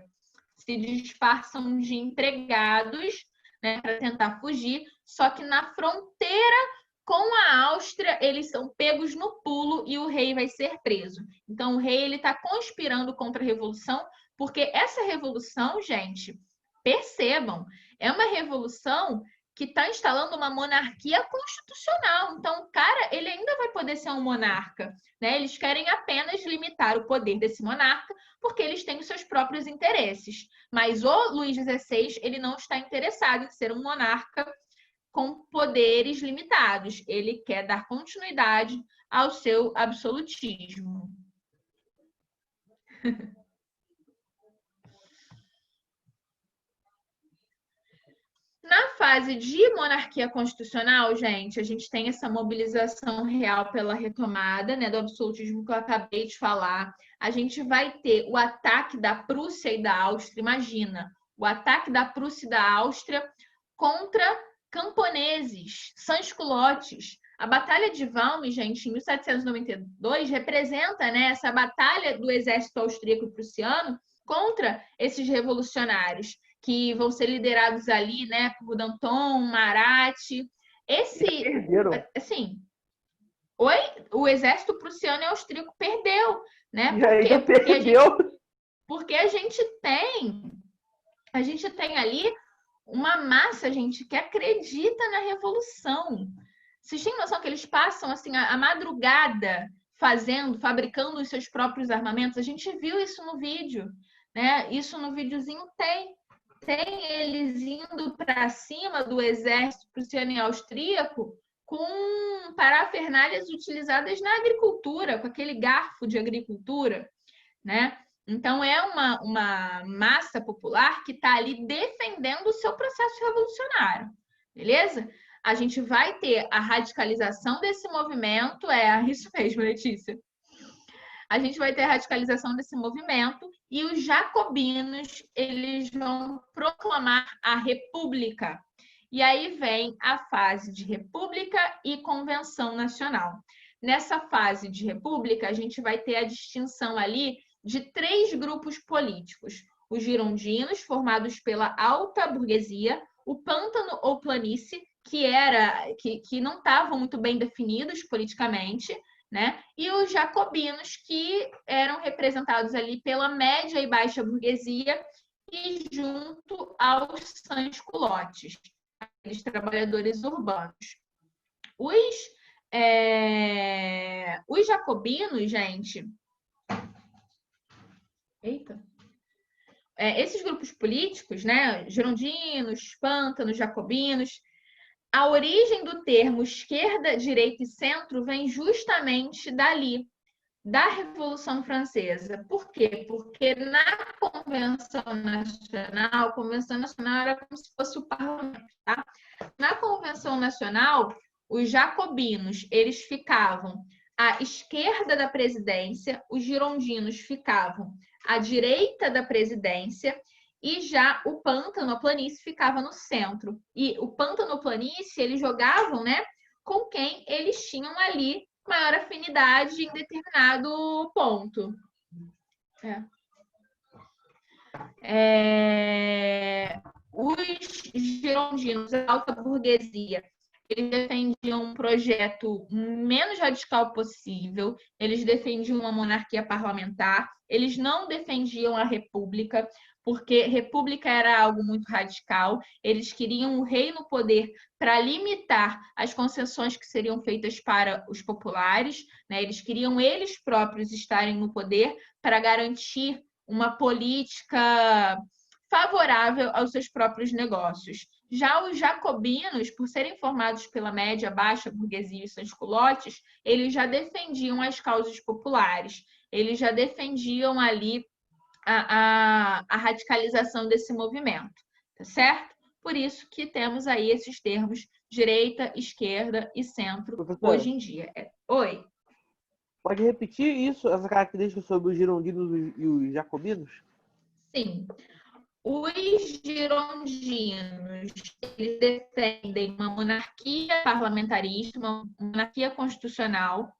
Speaker 1: disfarçam de empregados, né, para tentar fugir. Só que na fronteira com a Áustria, eles são pegos no pulo e o rei vai ser preso. Então, o rei ele está conspirando contra a revolução, porque essa revolução, gente, percebam, é uma revolução que está instalando uma monarquia constitucional. Então, o cara, ele ainda vai poder ser um monarca, né? Eles querem apenas limitar o poder desse monarca, porque eles têm os seus próprios interesses. Mas o Luís XVI, ele não está interessado em ser um monarca com poderes limitados. Ele quer dar continuidade ao seu absolutismo. Na fase de monarquia constitucional, gente, a gente tem essa mobilização real pela retomada, né, do absolutismo que eu acabei de falar. A gente vai ter o ataque da Prússia e da Áustria. Imagina, o ataque da Prússia e da Áustria contra camponeses, sans-culottes. A Batalha de Valmy, gente, em 1792, representa, né, essa batalha do exército austríaco e prussiano contra esses revolucionários, que vão ser liderados ali, né, por Danton, Marat. Assim, o exército prussiano e austríaco perdeu, né? Porque a gente tem ali uma massa, gente, que acredita na revolução. Vocês têm noção que eles passam assim a madrugada fabricando os seus próprios armamentos? A gente viu isso no vídeo, né? Isso no videozinho tem eles indo para cima do exército prussiano e austríaco com parafernálias utilizadas na agricultura, com aquele garfo de agricultura, né? Então, é uma massa popular que está ali defendendo o seu processo revolucionário, beleza? A gente vai ter a radicalização desse movimento, isso mesmo, Letícia. A gente vai ter a radicalização desse movimento e os jacobinos, eles vão proclamar a república. E aí vem a fase de república e convenção nacional. Nessa fase de república, a gente vai ter a distinção ali de 3 grupos políticos. Os girondinos, formados pela alta burguesia, o pântano ou planície, que não estavam muito bem definidos politicamente, né? E os jacobinos, que eram representados ali pela média e baixa burguesia e junto aos sans-culottes, aqueles trabalhadores urbanos. Os jacobinos, gente... Eita! Esses grupos políticos, né? Girondinos, pântanos, jacobinos... A origem do termo esquerda, direita e centro vem justamente dali, da Revolução Francesa. Por quê? Porque na Convenção Nacional, a Convenção Nacional era como se fosse o parlamento, tá? Na Convenção Nacional, os jacobinos, eles ficavam à esquerda da presidência, os girondinos ficavam à direita da presidência, e já o pântano, a planície, ficava no centro. E o pântano, a planície, eles jogavam, né, com quem eles tinham ali maior afinidade em determinado ponto. Os girondinos, a alta burguesia, eles defendiam um projeto menos radical possível, eles defendiam uma monarquia parlamentar, eles não defendiam a república, porque república era algo muito radical, eles queriam o rei no poder para limitar as concessões que seriam feitas para os populares, né? Eles queriam eles próprios estarem no poder para garantir uma política favorável aos seus próprios negócios. Já os jacobinos, por serem formados pela média, baixa burguesia e sans-culottes, eles já defendiam as causas populares, eles já defendiam ali a radicalização desse movimento, tá certo? Por isso que temos aí esses termos direita, esquerda e centro, professor, hoje em dia. Oi?
Speaker 4: Pode repetir isso, essa característica sobre os girondinos e os jacobinos?
Speaker 1: Sim. Os girondinos, eles defendem uma monarquia parlamentarista, uma monarquia constitucional,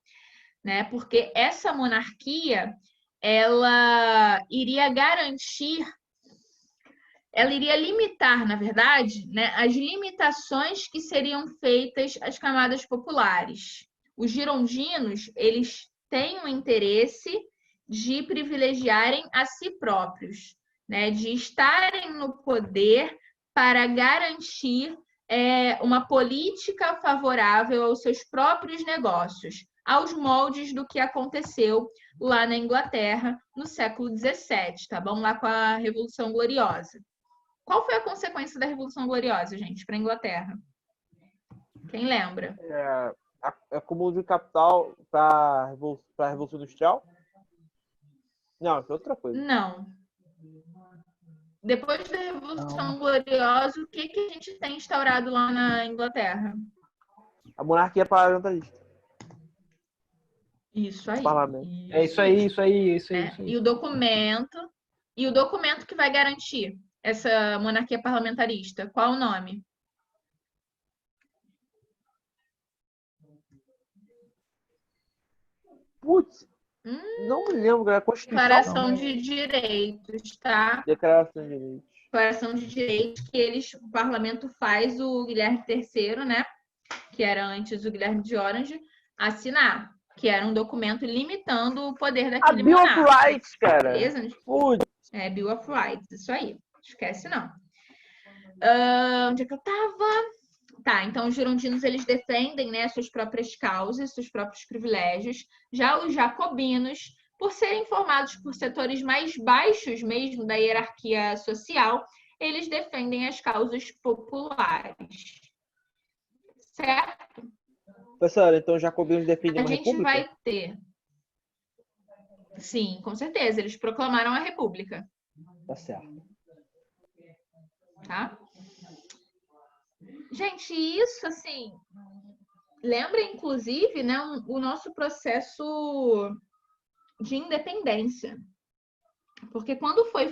Speaker 1: né? Porque essa monarquia, ela iria limitar, na verdade, né, as limitações que seriam feitas às camadas populares. Os girondinos, eles têm o interesse de privilegiarem a si próprios, né, de estarem no poder para garantir uma política favorável aos seus próprios negócios, aos moldes do que aconteceu lá na Inglaterra no século XVII, tá bom? Lá com a Revolução Gloriosa. Qual foi a consequência da Revolução Gloriosa, gente, para a Inglaterra? Quem lembra?
Speaker 4: Acúmulo de capital para a Revolução Industrial? Não, isso é outra coisa.
Speaker 1: Não. Depois da Revolução Gloriosa, o que a gente tem instaurado lá na Inglaterra?
Speaker 4: A monarquia parlamentarista.
Speaker 1: Isso aí.
Speaker 2: Isso aí.
Speaker 1: E o documento que vai garantir essa monarquia parlamentarista, qual o nome?
Speaker 4: Putz, não me lembro, era a Constituição.
Speaker 1: Declaração de Direitos, tá?
Speaker 4: Declaração de Direitos.
Speaker 1: Declaração de Direitos que o parlamento faz o Guilherme III, né? Que era antes o Guilherme de Orange, assinar, que era um documento limitando o poder daquele monarca.
Speaker 4: Bill of Rights, cara.
Speaker 1: Beleza?
Speaker 4: Putz.
Speaker 1: Bill of Rights, isso aí. Esquece não. Onde é que eu tava? Tá, então os girondinos, eles defendem, né, suas próprias causas, seus próprios privilégios. Já os jacobinos, por serem formados por setores mais baixos mesmo da hierarquia social, eles defendem as causas populares. Certo?
Speaker 4: Professora, então os jacobinos defendem uma república?
Speaker 1: A gente vai ter. Sim, com certeza. Eles proclamaram a república.
Speaker 4: Tá certo.
Speaker 1: Tá? Gente, isso, assim, lembra, inclusive, né, o nosso processo de independência. Porque quando foi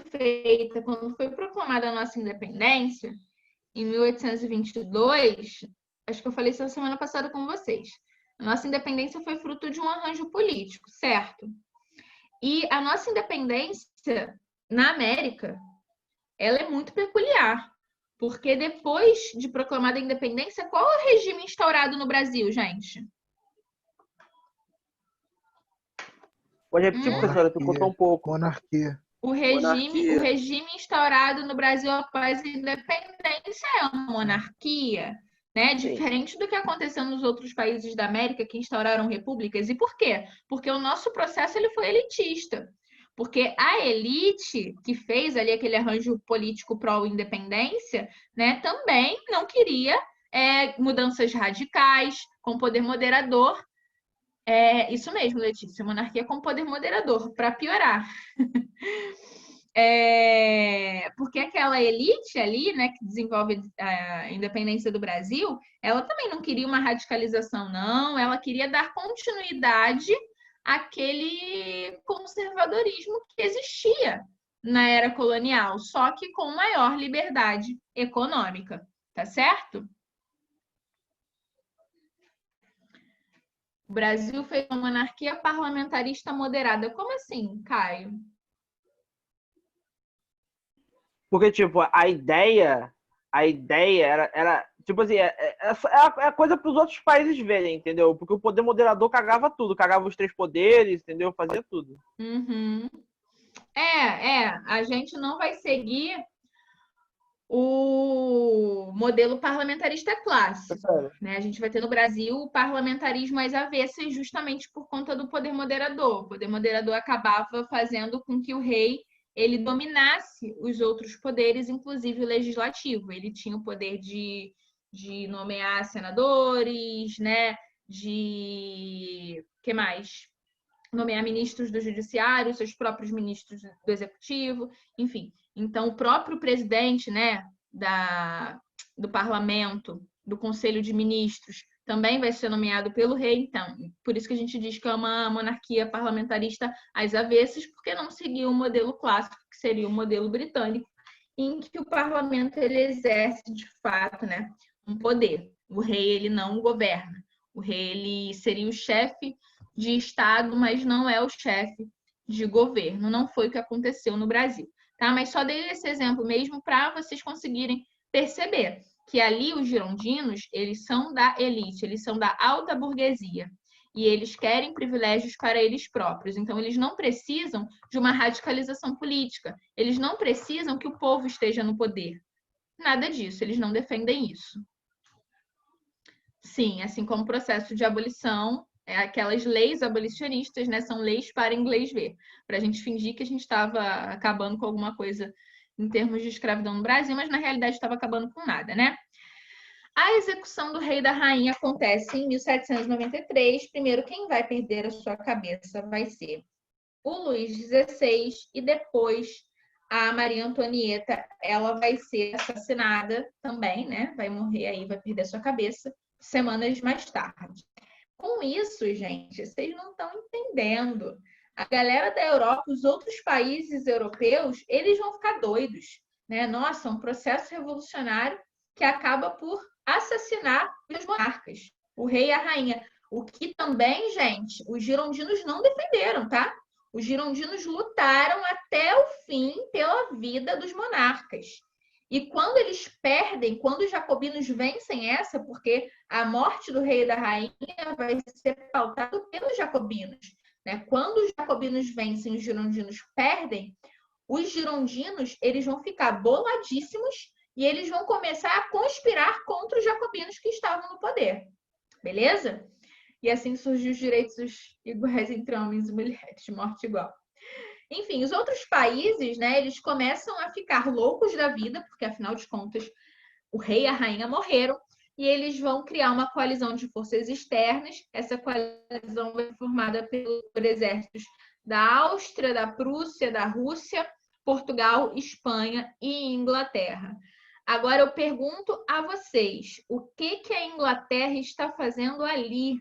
Speaker 1: proclamada a nossa independência, em 1822, acho que eu falei isso na semana passada com vocês. A nossa independência foi fruto de um arranjo político, certo? E a nossa independência na América, ela é muito peculiar. Porque depois de proclamada a independência, qual é o regime instaurado no Brasil, gente?
Speaker 4: Pode repetir, professora? Tu contou um pouco.
Speaker 5: Monarquia.
Speaker 1: O regime instaurado no Brasil após a independência é uma monarquia, né? Diferente do que aconteceu nos outros países da América que instauraram repúblicas. E por quê? Porque o nosso processo ele foi elitista. Porque a elite que fez ali aquele arranjo político pró-independência, né, também não queria mudanças radicais, com poder moderador. Isso mesmo, Letícia, monarquia com poder moderador, para piorar. Porque aquela elite ali, né, que desenvolve a independência do Brasil, ela também não queria uma radicalização, não. Ela queria dar continuidade àquele conservadorismo que existia na era colonial, só que com maior liberdade econômica, tá certo? O Brasil fez uma monarquia parlamentarista moderada. Como assim, Caio?
Speaker 4: Porque, tipo, a ideia era tipo assim, é a coisa para os outros países verem, entendeu? Porque o poder moderador cagava tudo, cagava os 3 poderes, entendeu? Fazia tudo.
Speaker 1: Uhum. A gente não vai seguir o modelo parlamentarista clássico, né? A gente vai ter no Brasil o parlamentarismo às avessas justamente por conta do poder moderador. O poder moderador acabava fazendo com que o rei ele dominasse os outros poderes, inclusive o legislativo. Ele tinha o poder de nomear senadores, né? Que mais? Nomear ministros do judiciário, seus próprios ministros do executivo, enfim. Então, o próprio presidente, né, do parlamento, do conselho de ministros, também vai ser nomeado pelo rei. Então, por isso que a gente diz que é uma monarquia parlamentarista às avessas, porque não seguiu o modelo clássico, que seria o modelo britânico, em que o parlamento ele exerce, de fato, né, um poder. O rei ele não governa. O rei ele seria o chefe de Estado, mas não é o chefe de governo. Não foi o que aconteceu no Brasil. Tá? Mas só dei esse exemplo mesmo para vocês conseguirem perceber que ali os girondinos, eles são da elite, eles são da alta burguesia. E eles querem privilégios para eles próprios. Então, eles não precisam de uma radicalização política. Eles não precisam que o povo esteja no poder. Nada disso, eles não defendem isso. Sim, assim como o processo de abolição, aquelas leis abolicionistas, né, são leis para inglês ver, para a gente fingir que a gente estava acabando com alguma coisa em termos de escravidão no Brasil, mas na realidade estava acabando com nada, né? A execução do rei e da rainha acontece em 1793. Primeiro, quem vai perder a sua cabeça vai ser o Luís XVI e depois a Maria Antonieta, ela vai ser assassinada também, né? Vai morrer aí, vai perder a sua cabeça semanas mais tarde. Com isso, gente, vocês não estão entendendo. A galera da Europa, os outros países europeus, eles vão ficar doidos, né? Nossa, um processo revolucionário que acaba por assassinar os monarcas, o rei e a rainha. O que também, gente, os girondinos não defenderam, tá? Os girondinos lutaram até o fim pela vida dos monarcas. E quando eles perdem, quando os jacobinos vencem essa, porque a morte do rei e da rainha vai ser pautada pelos jacobinos, né? Quando os jacobinos vencem, os girondinos perdem, os girondinos eles vão ficar boladíssimos e eles vão começar a conspirar contra os jacobinos que estavam no poder. Beleza? E assim surgiu os direitos iguais entre homens e mulheres, de morte igual. Enfim, os outros países, né, eles começam a ficar loucos da vida, porque afinal de contas o rei e a rainha morreram, e eles vão criar uma coalizão de forças externas. Essa coalizão vai ser formada por exércitos da Áustria, da Prússia, da Rússia, Portugal, Espanha e Inglaterra. Agora eu pergunto a vocês, o que a Inglaterra está fazendo ali?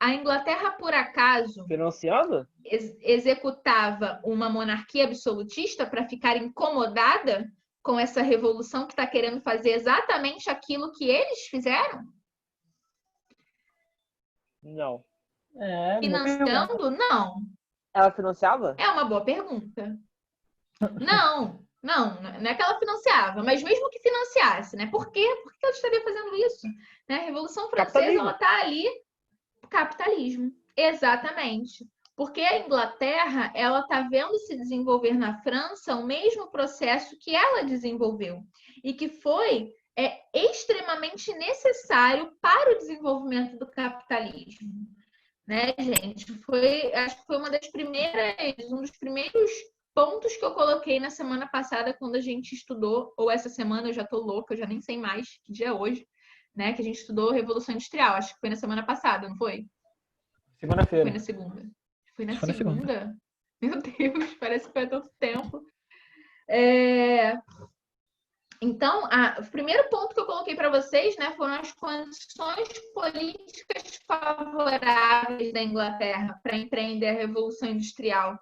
Speaker 1: A Inglaterra, por acaso,
Speaker 4: financiando?
Speaker 1: Executava uma monarquia absolutista para ficar incomodada com essa revolução que está querendo fazer exatamente aquilo que eles fizeram?
Speaker 4: Não.
Speaker 1: Financiando? Não.
Speaker 4: Ela financiava?
Speaker 1: É uma boa pergunta. Não é que ela financiava, mas mesmo que financiasse, né? Por quê? Por que ela estaria fazendo isso? Né? A Revolução Francesa, ela está ali, capitalismo. Exatamente. Porque a Inglaterra, ela está vendo se desenvolver na França o mesmo processo que ela desenvolveu e que foi extremamente necessário para o desenvolvimento do capitalismo. Né, gente? Acho que foi um dos primeiros pontos que eu coloquei na semana passada quando a gente estudou, ou essa semana eu já tô louca, eu já nem sei mais que dia é hoje, né? Que a gente estudou Revolução Industrial. Acho que foi na semana passada, não foi?
Speaker 2: Segunda-feira.
Speaker 1: Foi na segunda. Foi na segunda? Meu Deus, parece que foi há tanto tempo. Então, o primeiro ponto que eu coloquei para vocês, né, foram as condições políticas favoráveis da Inglaterra para empreender a Revolução Industrial.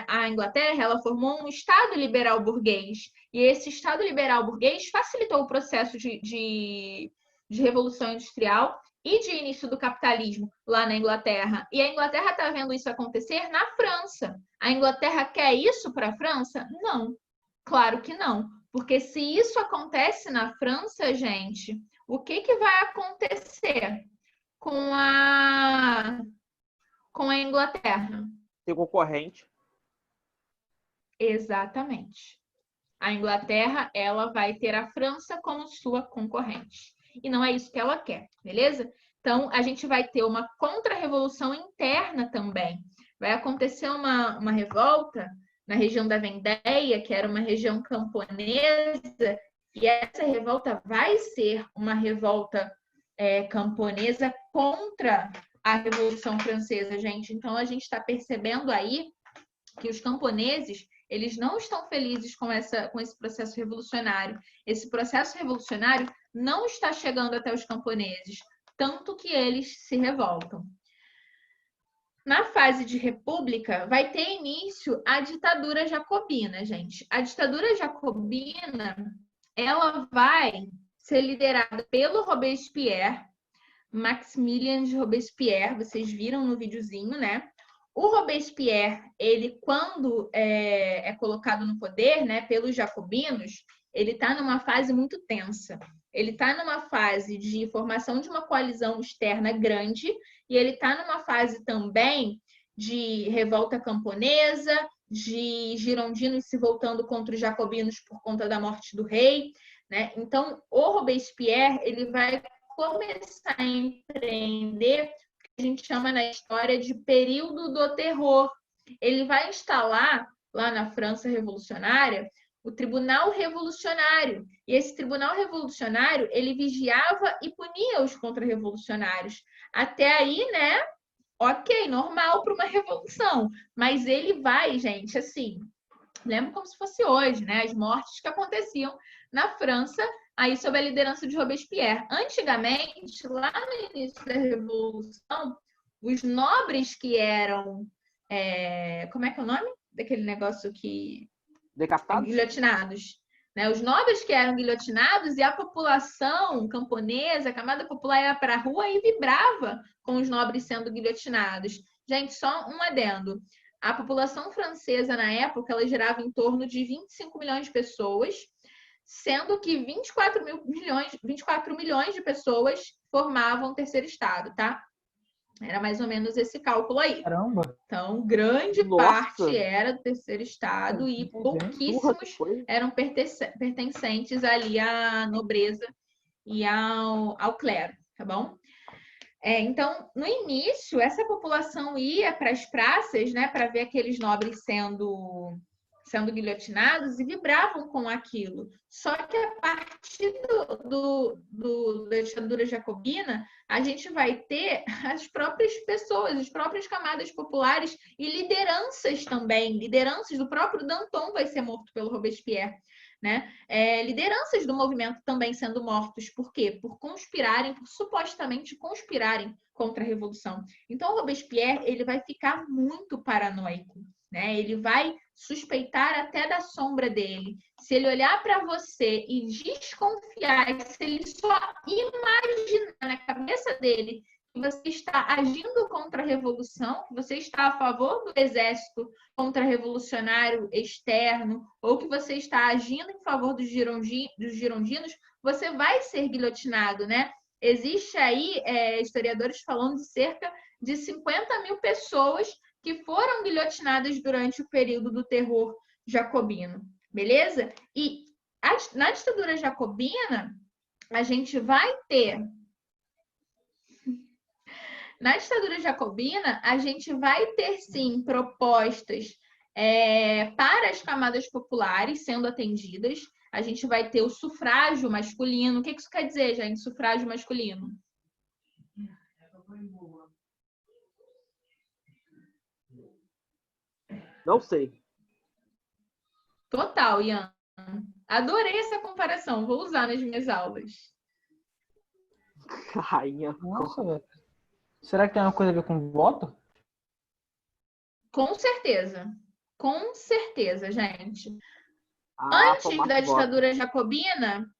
Speaker 1: A Inglaterra, ela formou um Estado liberal burguês, e esse Estado liberal burguês facilitou o processo de Revolução Industrial e de início do capitalismo lá na Inglaterra. E a Inglaterra está vendo isso acontecer na França. A Inglaterra quer isso para a França? Não. Claro que não, porque se isso acontece na França, gente, o que vai acontecer com a Inglaterra?
Speaker 4: Tem concorrente.
Speaker 1: Exatamente. A Inglaterra, ela vai ter a França como sua concorrente. E não é isso que ela quer, beleza? Então, a gente vai ter uma contra-revolução interna também. Vai acontecer uma revolta na região da Vendéia, que era uma região camponesa, e essa revolta vai ser uma revolta camponesa contra a Revolução Francesa, gente. Então, a gente está percebendo aí que os camponeses, eles não estão felizes com esse processo revolucionário. Esse processo revolucionário não está chegando até os camponeses, tanto que eles se revoltam. Na fase de república, vai ter início a ditadura jacobina, gente. A ditadura jacobina, ela vai ser liderada pelo Robespierre, Maximilien de Robespierre, vocês viram no videozinho, né? O Robespierre, ele quando é colocado no poder, né, pelos jacobinos, ele está numa fase muito tensa. Ele está numa fase de formação de uma coalizão externa grande e ele está numa fase também de revolta camponesa, de girondinos se voltando contra os jacobinos por conta da morte do rei, né? Então, o Robespierre, ele vai começar a empreender o que a gente chama na história de período do terror. Ele vai instalar lá na França revolucionária o Tribunal Revolucionário. E esse Tribunal Revolucionário, ele vigiava e punia os contra-revolucionários. Até aí, né? Ok, normal para uma revolução. Mas ele vai, gente, assim, lembra como se fosse hoje, né? As mortes que aconteciam na França, aí sob a liderança de Robespierre. Antigamente, lá no início da Revolução, os nobres que eram... como é que é o nome? Daquele negócio que...
Speaker 4: Decapitados?
Speaker 1: Guilhotinados. Né? Os nobres que eram guilhotinados e a população camponesa, a camada popular ia para a rua e vibrava com os nobres sendo guilhotinados. Gente, só um adendo. A população francesa, na época, ela girava em torno de 25 milhões de pessoas, sendo que 24 milhões de pessoas formavam o terceiro estado, tá? Era mais ou menos esse cálculo aí.
Speaker 2: Caramba!
Speaker 1: Então, grande parte era do terceiro estado e pouquíssimos eram pertencentes ali à nobreza e ao clero, tá bom? Então, no início, essa população ia para as praças, né, para ver aqueles nobres sendo guilhotinados e vibravam com aquilo. Só que a partir da ditadura jacobina, a gente vai ter as próprias pessoas, as próprias camadas populares e lideranças também. Lideranças do próprio Danton vai ser morto pelo Robespierre. Né? Lideranças do movimento também sendo mortos. Por quê? Por supostamente conspirarem contra a Revolução. Então, Robespierre, ele vai ficar muito paranoico, né? Ele vai suspeitar até da sombra dele. Se ele olhar para você e desconfiar, se ele só imaginar na cabeça dele que você está agindo contra a Revolução, que você está a favor do exército contra-revolucionário externo, ou que você está agindo em favor dos girondinos, você vai ser guilhotinado, né? Existe aí historiadores falando de cerca de 50 mil pessoas que foram guilhotinadas durante o período do terror jacobino, beleza? E na ditadura jacobina, a gente vai ter... Na ditadura jacobina, a gente vai ter, sim, propostas para as camadas populares sendo atendidas. A gente vai ter o sufrágio masculino. O que isso quer dizer, gente? Sufrágio masculino.
Speaker 4: Não sei.
Speaker 1: Total, Ian. Adorei essa comparação. Vou usar nas minhas aulas.
Speaker 4: Rainha.
Speaker 2: Nossa, velho. Será que tem uma coisa a ver com voto?
Speaker 1: Com certeza. Com certeza, gente. Antes da ditadura jacobina,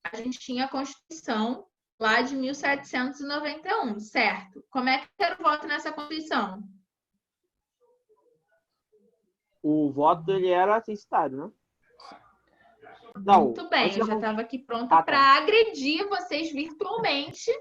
Speaker 1: a gente tinha a Constituição lá de 1791, certo? Como é que era o voto nessa Constituição?
Speaker 4: O voto, ele era censitário, né? Não,
Speaker 1: muito bem, eu já estava aqui pronta para agredir vocês virtualmente,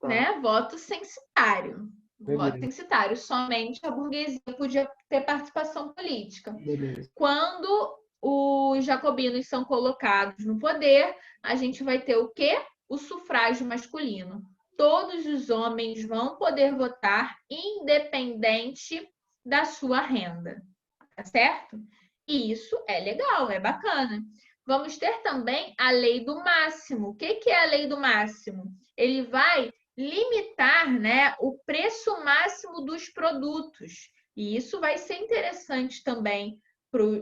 Speaker 1: né? Voto censitário. Voto censitário. Somente a burguesia podia ter participação política.
Speaker 2: Beleza.
Speaker 1: Quando os jacobinos são colocados no poder, a gente vai ter o quê? O sufrágio masculino. Todos os homens vão poder votar, independente da sua renda. Tá certo? E isso é legal, é bacana. Vamos ter também a lei do máximo. O que é a lei do máximo? Ele vai limitar, né, o preço máximo dos produtos. E isso vai ser interessante também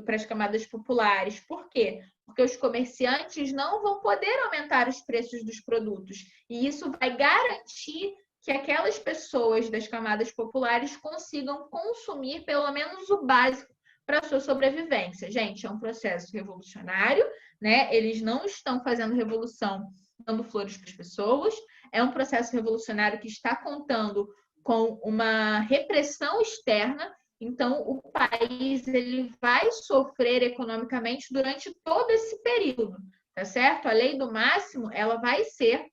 Speaker 1: para as camadas populares. Por quê? Porque os comerciantes não vão poder aumentar os preços dos produtos. E isso vai garantir que aquelas pessoas das camadas populares consigam consumir pelo menos o básico para a sua sobrevivência. Gente, é um processo revolucionário, né? Eles não estão fazendo revolução dando flores para as pessoas. É um processo revolucionário que está contando com uma repressão externa. Então, o país ele vai sofrer economicamente durante todo esse período, tá certo? A lei do máximo, ela vai ser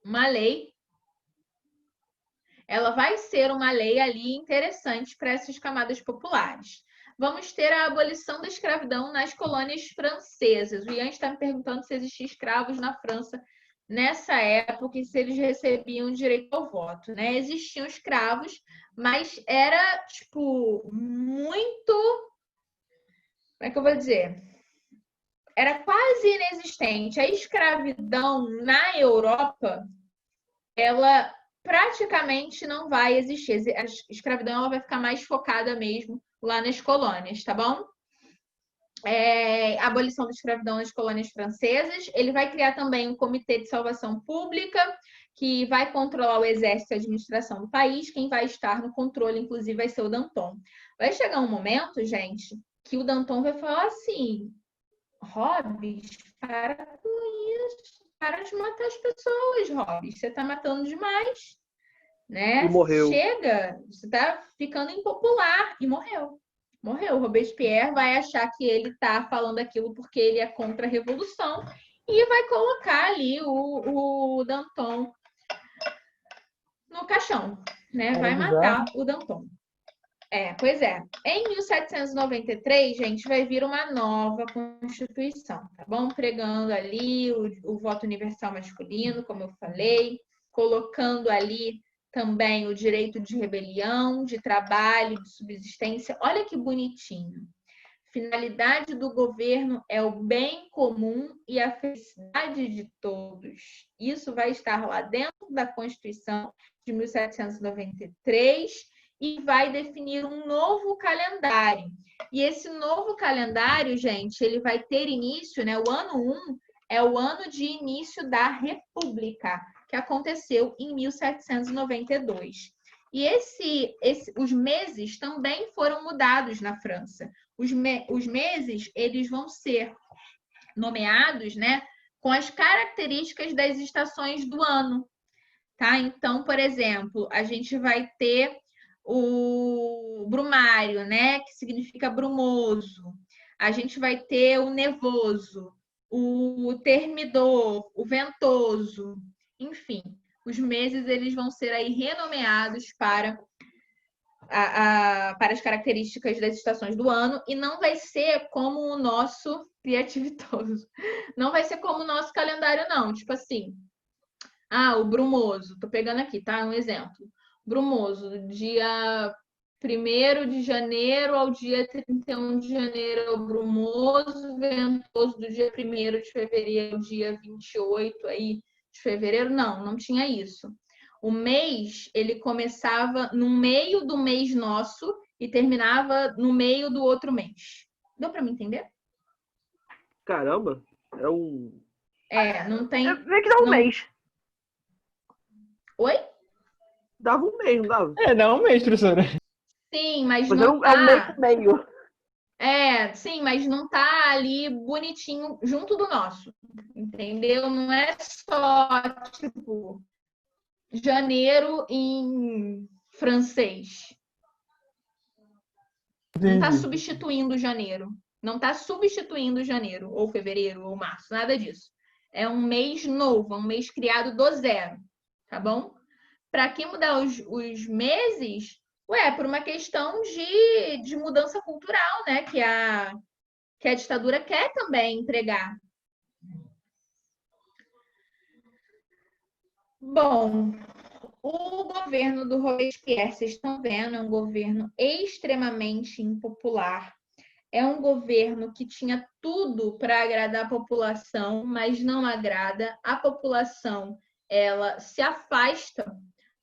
Speaker 1: uma lei ali interessante para essas camadas populares. Vamos ter a abolição da escravidão nas colônias francesas. O Ian está me perguntando se existiam escravos na França nessa época e se eles recebiam direito ao voto, né? Existiam escravos, mas era, tipo, muito... Como é que eu vou dizer? Era quase inexistente. A escravidão na Europa, ela praticamente não vai existir. A escravidão ela vai ficar mais focada mesmo lá nas colônias, tá bom? A abolição da escravidão nas colônias francesas. Ele vai criar também um comitê de salvação pública, que vai controlar o exército e a administração do país. Quem vai estar no controle, inclusive, vai ser o Danton. Vai chegar um momento, gente, que o Danton vai falar assim: Hobbes, para com isso. Para de matar as pessoas, Hobbes. Você está matando demais. Né?
Speaker 3: E morreu.
Speaker 1: Chega, você está ficando impopular. E morreu. Morreu. Robespierre vai achar que ele está falando aquilo porque ele é contra a revolução e vai colocar ali o Danton no caixão, né? Vai matar o Danton. Pois é. Em 1793, gente, vai vir uma nova Constituição, tá bom? Pregando ali o voto universal masculino, como eu falei, colocando ali também o direito de rebelião, de trabalho, de subsistência. Olha que bonitinho. Finalidade do governo é o bem comum e a felicidade de todos. Isso vai estar lá dentro da Constituição de 1793 e vai definir um novo calendário. E esse novo calendário, gente, ele vai ter início, né? O ano 1 é o ano de início da República. que aconteceu em 1792. E os meses também foram mudados na França. Os meses, eles vão ser nomeados, né, com as características das estações do ano, tá? Então, por exemplo, a gente vai ter o brumário, né, que significa brumoso. A gente vai ter o nevoso, o termidor, o ventoso, enfim. Os meses, eles vão ser aí renomeados para as características das estações do ano, e não vai ser como o nosso criativitoso. Não vai ser como o nosso calendário, não. Tipo assim, o brumoso. Tô pegando aqui, tá? Um exemplo. Brumoso, do dia 1º de janeiro ao dia 31 de janeiro é o brumoso, ventoso do dia 1º de fevereiro ao dia 28 aí de fevereiro. Não tinha isso. O mês, ele começava no meio do mês nosso e terminava no meio do outro mês. Deu para me entender?
Speaker 4: Caramba, é um...
Speaker 1: não tem...
Speaker 4: Vê que dá um mês.
Speaker 1: Oi?
Speaker 4: Dava um mês, não dava?
Speaker 2: Dá um mês, professora.
Speaker 1: Sim, mas
Speaker 4: Mas
Speaker 1: não
Speaker 4: é um mês e meio.
Speaker 1: Sim, mas não tá ali bonitinho junto do nosso, entendeu? Não é só, tipo, janeiro em francês. Não está substituindo janeiro. Não está substituindo janeiro, ou fevereiro, ou março, nada disso. É um mês novo, um mês criado do zero, tá bom? Para que mudar os meses? Por uma questão de mudança cultural, né? Que a ditadura quer também empregar. Bom, o governo do Robespierre, vocês estão vendo, é um governo extremamente impopular. É um governo que tinha tudo para agradar a população, mas não agrada. A população, ela se afasta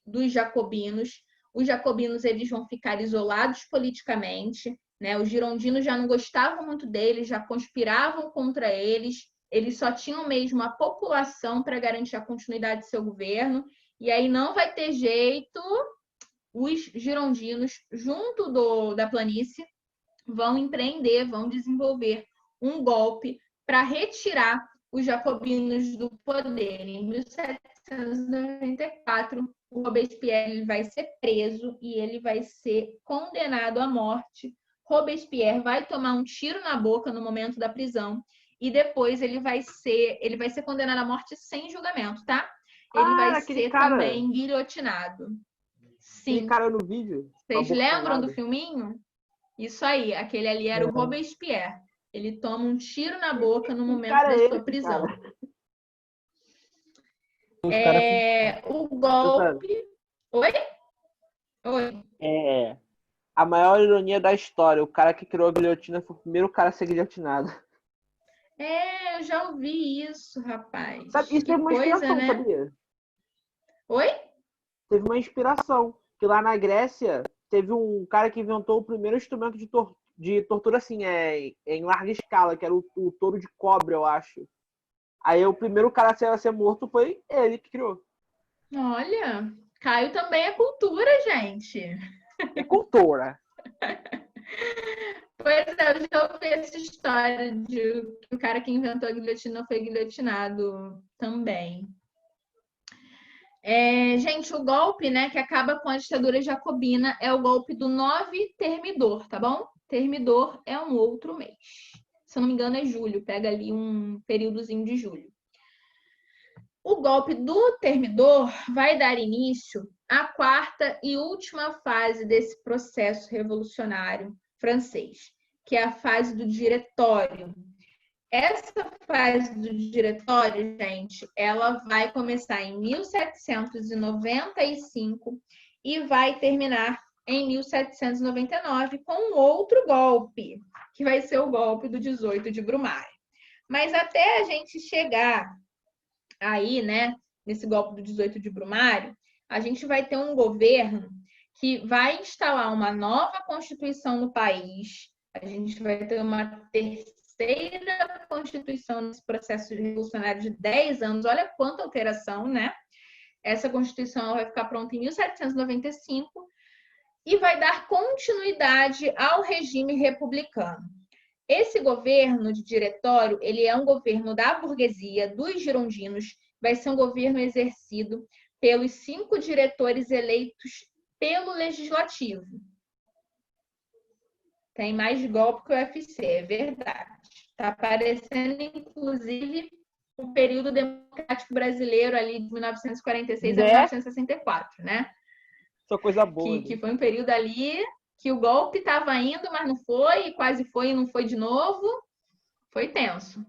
Speaker 1: dos jacobinos. Os jacobinos, eles vão ficar isolados politicamente, né? Os girondinos já não gostavam muito deles, já conspiravam contra eles. Eles só tinham mesmo a população para garantir a continuidade do seu governo. E aí não vai ter jeito, os girondinos, junto da planície, vão empreender, vão desenvolver um golpe para retirar os jacobinos do poder. Em 1794, o Robespierre ele vai ser preso e ele vai ser condenado à morte. Robespierre vai tomar um tiro na boca no momento da prisão e depois ele vai ser condenado à morte sem julgamento, tá? Ele vai ser também guilhotinado. Sim.
Speaker 4: Aquele cara no vídeo.
Speaker 1: Vocês lembram do filminho? Isso aí, aquele ali era o Robespierre. Ele toma um tiro na boca no momento da sua prisão. O golpe... Oi?
Speaker 4: A maior ironia da história. O cara que criou a guilhotina foi o primeiro cara a ser guilhotinado.
Speaker 1: Eu já ouvi isso, rapaz.
Speaker 4: Sabe, isso teve uma inspiração, né? Sabia?
Speaker 1: Oi?
Speaker 4: Teve uma inspiração. Que lá na Grécia... Teve um cara que inventou o primeiro instrumento de tortura assim, em larga escala, que era o touro de cobre, eu acho. Aí o primeiro cara a ser morto foi ele que criou.
Speaker 1: Olha, Caio também é cultura, gente.
Speaker 4: É cultura.
Speaker 1: Pois é, eu já ouvi essa história de que o cara que inventou a guilhotina foi guilhotinado também. Gente, o golpe, né, que acaba com a ditadura jacobina é o golpe do 9 Termidor, tá bom? Termidor é um outro mês. Se eu não me engano, é julho. Pega ali um períodozinho de julho. O golpe do Termidor vai dar início à quarta e última fase desse processo revolucionário francês, que é a fase do diretório. Essa fase do diretório, gente, ela vai começar em 1795 e vai terminar em 1799 com um outro golpe, que vai ser o golpe do 18 de Brumário. Mas até a gente chegar aí, né, nesse golpe do 18 de Brumário, a gente vai ter um governo que vai instalar uma nova Constituição no país, a gente vai ter uma terceira Constituição nesse processo revolucionário de 10 anos, olha quanta alteração, né? Essa Constituição vai ficar pronta em 1795 e vai dar continuidade ao regime republicano. Esse governo de diretório, ele é um governo da burguesia, dos girondinos, vai ser um governo exercido pelos 5 diretores eleitos pelo legislativo. Tem mais golpe que o UFC, é verdade. Está aparecendo, inclusive, o período democrático brasileiro ali de 1946 a 1964, né?
Speaker 4: Só coisa boa.
Speaker 1: Que foi um período ali que o golpe estava indo, mas não foi, quase foi e não foi de novo. Foi tenso.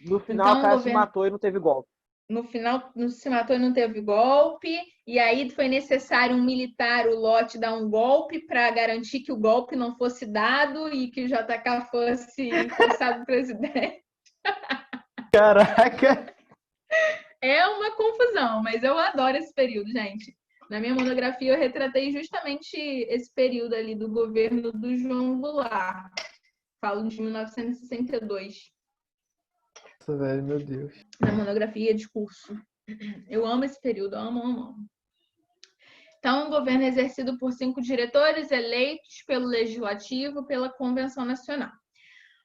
Speaker 4: No final, o cara se matou e não teve golpe.
Speaker 1: No final, se matou e não teve golpe. E aí foi necessário um militar, o Lott, dar um golpe para garantir que o golpe não fosse dado e que o JK fosse empossado presidente.
Speaker 2: Caraca!
Speaker 1: É uma confusão, mas eu adoro esse período, gente. Na minha monografia, eu retratei justamente esse período ali do governo do João Goulart. Falo de 1962.
Speaker 2: Nossa, velho, meu Deus.
Speaker 1: Na monografia de curso. Eu amo esse período, amo. Então, um governo exercido por 5 diretores eleitos pelo Legislativo, pela Convenção Nacional.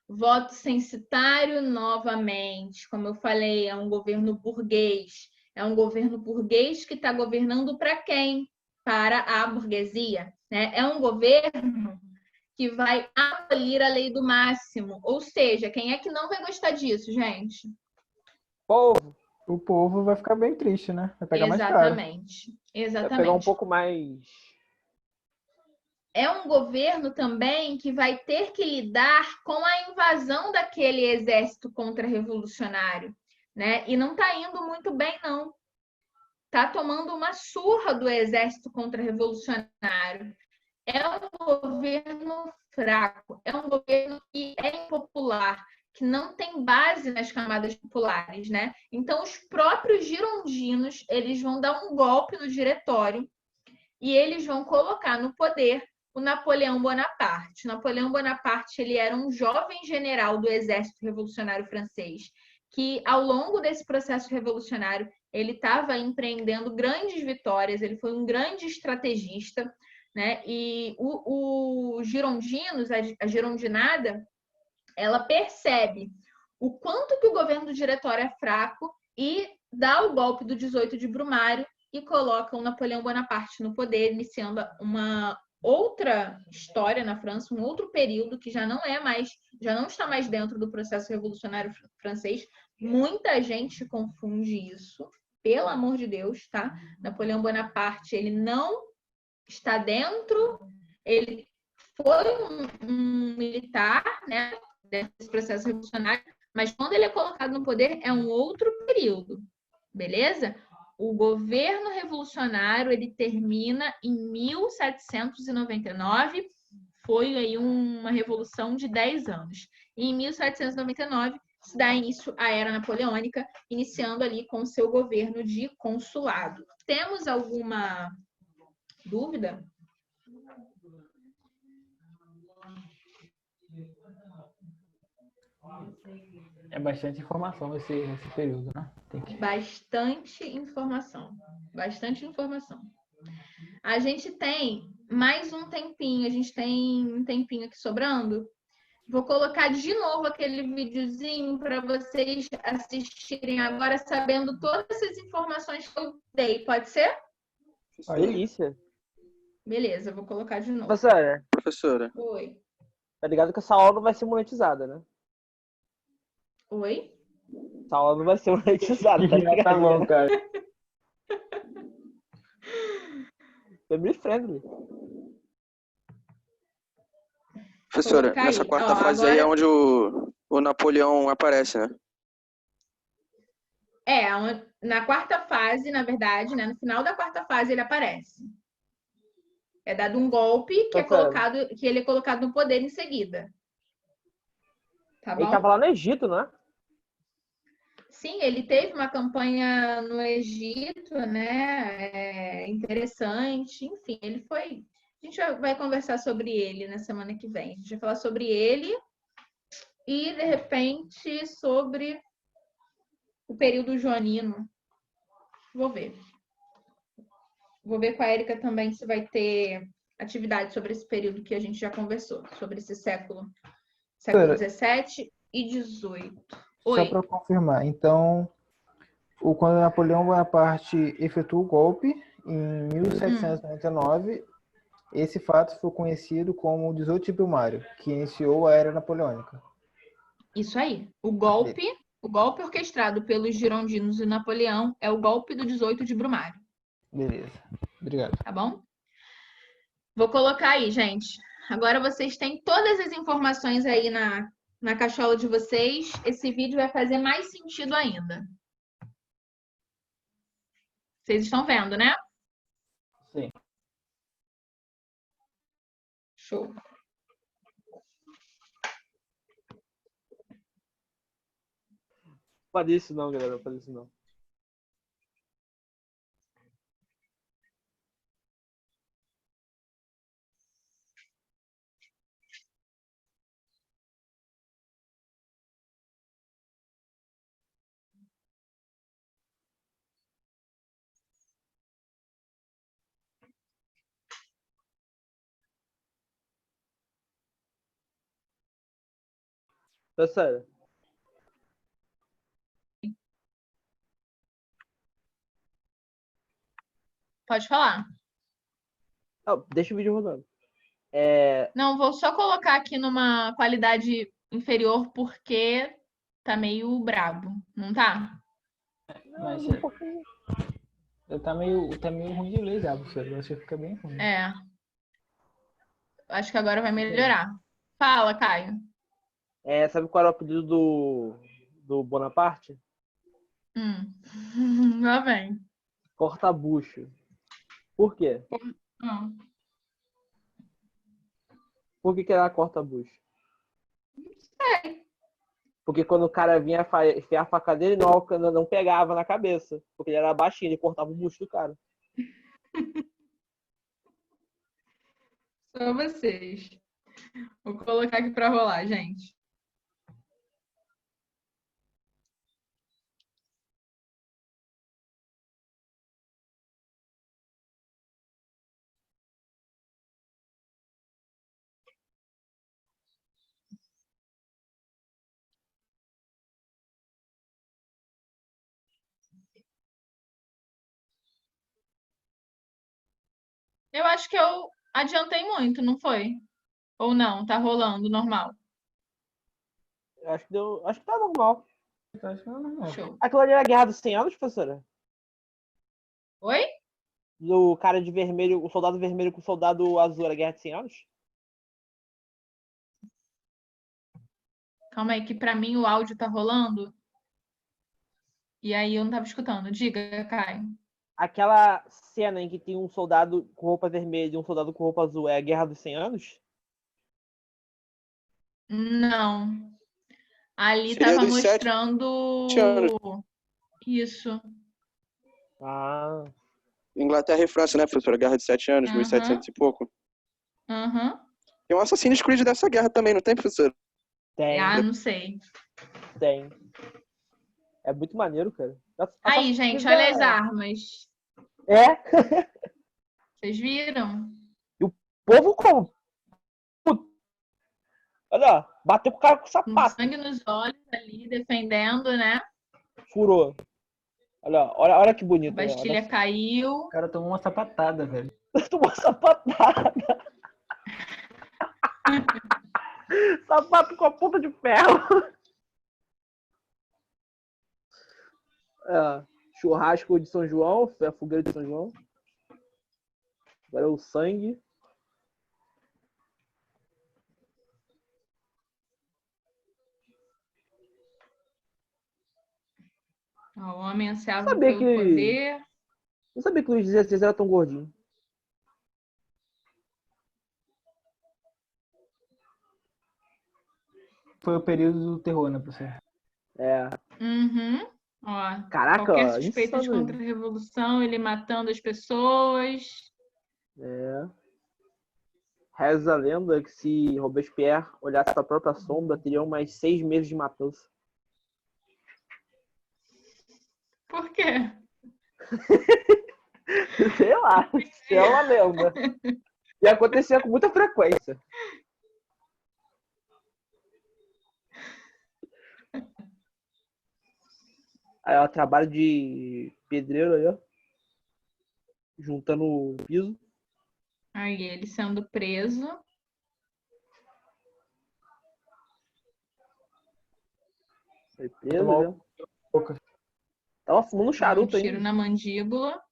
Speaker 1: Voto censitário, novamente. Como eu falei, é um governo burguês. É um governo burguês que está governando para quem? Para a burguesia. Né? É um governo que vai abolir a lei do máximo. Ou seja, quem é que não vai gostar disso, gente?
Speaker 4: Povo.
Speaker 2: O povo vai ficar bem triste, né? Vai pegar mais caro.
Speaker 1: Exatamente.
Speaker 4: Vai pegar um pouco mais...
Speaker 1: É um governo também que vai ter que lidar com a invasão daquele exército contra-revolucionário, né? E não está indo muito bem, não. Está tomando uma surra do exército contra-revolucionário. É um governo fraco, é um governo que é impopular, que não tem base nas camadas populares, né? Então, os próprios girondinos, eles vão dar um golpe no diretório e eles vão colocar no poder o Napoleão Bonaparte. Napoleão Bonaparte, ele era um jovem general do Exército Revolucionário Francês, que ao longo desse processo revolucionário, ele estava empreendendo grandes vitórias, ele foi um grande estrategista, né? E os girondinos, a girondinada, ela percebe o quanto que o governo do diretório é fraco e dá o golpe do 18 de Brumário e coloca o Napoleão Bonaparte no poder, iniciando uma outra história na França, um outro período que já não está mais dentro do processo revolucionário francês. Muita gente confunde isso, pelo amor de Deus, tá? Napoleão Bonaparte, ele não está dentro, ele foi um militar, né, desse processo revolucionário, mas quando ele é colocado no poder é um outro período, beleza? O governo revolucionário, ele termina em 1799, foi aí uma revolução de 10 anos. E em 1799 se dá início à Era Napoleônica, iniciando ali com o seu governo de consulado. Temos alguma dúvida?
Speaker 2: É bastante informação esse período, né?
Speaker 1: Bastante informação. A gente tem mais um tempinho, a gente tem um tempinho aqui sobrando. Vou colocar de novo aquele videozinho para vocês assistirem agora, sabendo todas essas informações que eu dei. Pode ser?
Speaker 4: Delícia.
Speaker 1: Beleza, vou colocar de novo.
Speaker 3: Professora.
Speaker 1: Oi.
Speaker 4: Tá ligado que essa aula não vai ser monetizada, né?
Speaker 1: Oi?
Speaker 4: Essa aula não vai ser monetizada, tá ligado?
Speaker 2: Tá bom, cara.
Speaker 4: Family friendly.
Speaker 3: Professora, nessa quarta fase agora... aí é onde o Napoleão aparece, né?
Speaker 1: Na quarta fase, na verdade, né? No final da quarta fase ele aparece. É dado um golpe que ele é colocado no poder em seguida. Tá bom?
Speaker 4: Ele tava lá no Egito, não é?
Speaker 1: Sim, ele teve uma campanha no Egito, né? Interessante. Enfim, ele foi... A gente vai conversar sobre ele na semana que vem. A gente vai falar sobre ele e, de repente, sobre o período joanino. Vou ver. Vou ver com a Érica também se vai ter atividade sobre esse período que a gente já conversou, sobre esse século XVII e XVIII.
Speaker 2: Só para confirmar, então, quando Napoleão Bonaparte efetuou o golpe, em 1799, esse fato foi conhecido como o 18 de Brumário, que iniciou a Era Napoleônica.
Speaker 1: Isso aí. O golpe orquestrado pelos girondinos e Napoleão é o golpe do 18 de Brumário.
Speaker 2: Beleza. Obrigado.
Speaker 1: Tá bom? Vou colocar aí, gente. Agora vocês têm todas as informações aí na cachola de vocês. Esse vídeo vai fazer mais sentido ainda. Vocês estão vendo, né?
Speaker 2: Sim.
Speaker 1: Show.
Speaker 4: Não faz isso não, galera. Não faz isso não. Tá sério.
Speaker 1: Pode falar.
Speaker 4: Deixa o vídeo rodando.
Speaker 1: Não, vou só colocar aqui numa qualidade inferior porque tá meio brabo, não tá?
Speaker 2: Mas tá meio ruim de ler já, professor. Você fica bem ruim.
Speaker 1: Acho que agora vai melhorar. Fala, Caio.
Speaker 4: Sabe qual era o apelido do Bonaparte?
Speaker 1: Lá vem.
Speaker 4: Corta-bucho. Por quê? Por que era corta-bucho?
Speaker 1: Sei.
Speaker 4: Porque quando o cara vinha enfiar a faca dele, não pegava na cabeça. Porque ele era baixinho, ele cortava o bucho do cara.
Speaker 1: Só vocês. Vou colocar aqui pra rolar, gente. Eu acho que eu adiantei muito, não foi? Ou não? Tá rolando normal?
Speaker 4: Acho que tá normal.
Speaker 1: Show.
Speaker 4: Aquilo ali era a Guerra dos 100 Anos, professora?
Speaker 1: Oi?
Speaker 4: Do cara de vermelho, o soldado vermelho com o soldado azul, era a Guerra dos 100 Anos?
Speaker 1: Calma aí, que pra mim o áudio tá rolando. E aí eu não tava escutando. Diga, Caio.
Speaker 4: Aquela cena em que tem um soldado com roupa vermelha e um soldado com roupa azul é a Guerra dos 100 Anos?
Speaker 1: Não. Ali
Speaker 3: Seria
Speaker 1: tava
Speaker 3: dos 7
Speaker 1: mostrando
Speaker 3: anos.
Speaker 1: isso.
Speaker 4: Ah.
Speaker 3: Inglaterra e França, né, professora? Guerra de 7 anos, 1700 e pouco. Tem um Assassin's Creed dessa guerra também, não tem, professor?
Speaker 4: Tem.
Speaker 1: Não sei.
Speaker 4: Tem. É muito maneiro, cara.
Speaker 1: Aí, gente, olha as armas. Vocês viram?
Speaker 4: E o povo como? Olha, bateu com o cara com sapato.
Speaker 1: Sangue nos olhos ali, defendendo, né?
Speaker 4: Furou. Olha que bonito.
Speaker 1: A Bastilha caiu.
Speaker 2: O cara tomou uma sapatada, velho.
Speaker 4: Tomou uma sapatada. Sapato com a ponta de ferro. Churrasco de São João, a fogueira de São João. Agora é o sangue.
Speaker 1: O homem ansiava pelo poder.
Speaker 4: Não sabia que o Luís XVI era tão gordinho.
Speaker 2: Foi o período do terror, né, professor?
Speaker 1: Ó,
Speaker 4: caraca,
Speaker 1: qualquer suspeita de contra-revolução, ele matando as pessoas.
Speaker 4: Reza a lenda que se Robespierre olhasse para a própria sombra, teriam mais 6 meses de matança.
Speaker 1: Por quê?
Speaker 4: Sei lá, isso é uma lenda. E acontecia com muita frequência. Aí, ó, trabalho de pedreiro aí, ó. Juntando o piso.
Speaker 1: Aí ele sendo preso.
Speaker 4: Foi preso, né? Tava fumando charuto
Speaker 1: Um tiro
Speaker 4: aí.
Speaker 1: na mandíbula.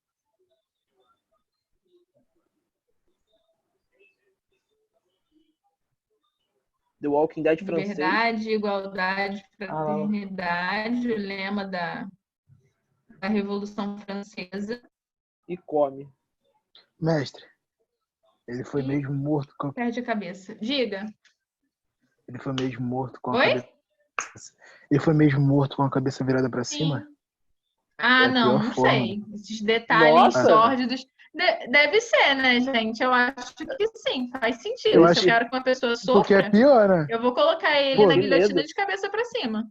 Speaker 4: The Walking Dead francês.
Speaker 1: Liberdade, igualdade, fraternidade, o lema da Revolução Francesa.
Speaker 4: E come.
Speaker 5: Mestre, ele foi mesmo morto com...
Speaker 1: Perde a cabeça. Diga.
Speaker 5: Ele foi mesmo morto com a
Speaker 1: Oi?
Speaker 5: cabeça... Ele foi mesmo morto com a cabeça virada pra cima?
Speaker 1: Ah,
Speaker 5: É a
Speaker 1: não
Speaker 5: pior forma.
Speaker 1: sei. Esses detalhes
Speaker 4: Nossa.
Speaker 1: sórdidos. Deve ser, né, gente? Eu acho que sim, faz sentido.
Speaker 5: Eu
Speaker 1: Se
Speaker 5: acho
Speaker 1: eu quero que uma pessoa
Speaker 5: Porque é
Speaker 1: sofra,
Speaker 5: pior, né?
Speaker 1: eu vou colocar ele
Speaker 4: Pô,
Speaker 1: na
Speaker 4: que
Speaker 1: guilhotina
Speaker 4: medo.
Speaker 1: de cabeça pra cima.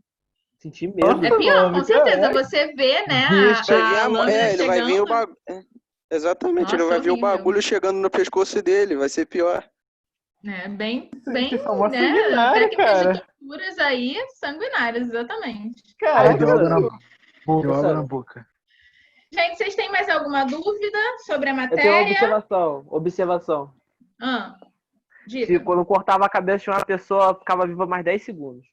Speaker 4: Senti medo.
Speaker 1: É pior, com
Speaker 2: mano,
Speaker 1: certeza.
Speaker 2: caraca.
Speaker 1: Você vê, né,
Speaker 5: Deixa-
Speaker 3: Vai vir
Speaker 1: a lâmina
Speaker 3: ele vai vir o
Speaker 1: chegando.
Speaker 3: bagulho. Exatamente, ele
Speaker 1: Nossa,
Speaker 3: vai vir o
Speaker 1: horrível.
Speaker 3: bagulho chegando no pescoço dele, vai ser pior.
Speaker 1: É, bem,
Speaker 2: Vocês são mó
Speaker 1: né,
Speaker 2: sanguinários,
Speaker 1: técnicas de
Speaker 2: cara.
Speaker 1: torturas aí sanguinárias, exatamente.
Speaker 5: Aí
Speaker 2: Caraca,
Speaker 5: deu água na
Speaker 2: Brasil.
Speaker 5: boca. Deu água
Speaker 4: Professora,
Speaker 5: na boca.
Speaker 1: Gente, vocês têm mais alguma dúvida sobre a
Speaker 4: eu tenho uma
Speaker 1: matéria?
Speaker 4: observação.
Speaker 1: Ah,
Speaker 4: Se
Speaker 1: diga.
Speaker 4: quando cortava a cabeça de uma pessoa, ficava viva mais 10 segundos.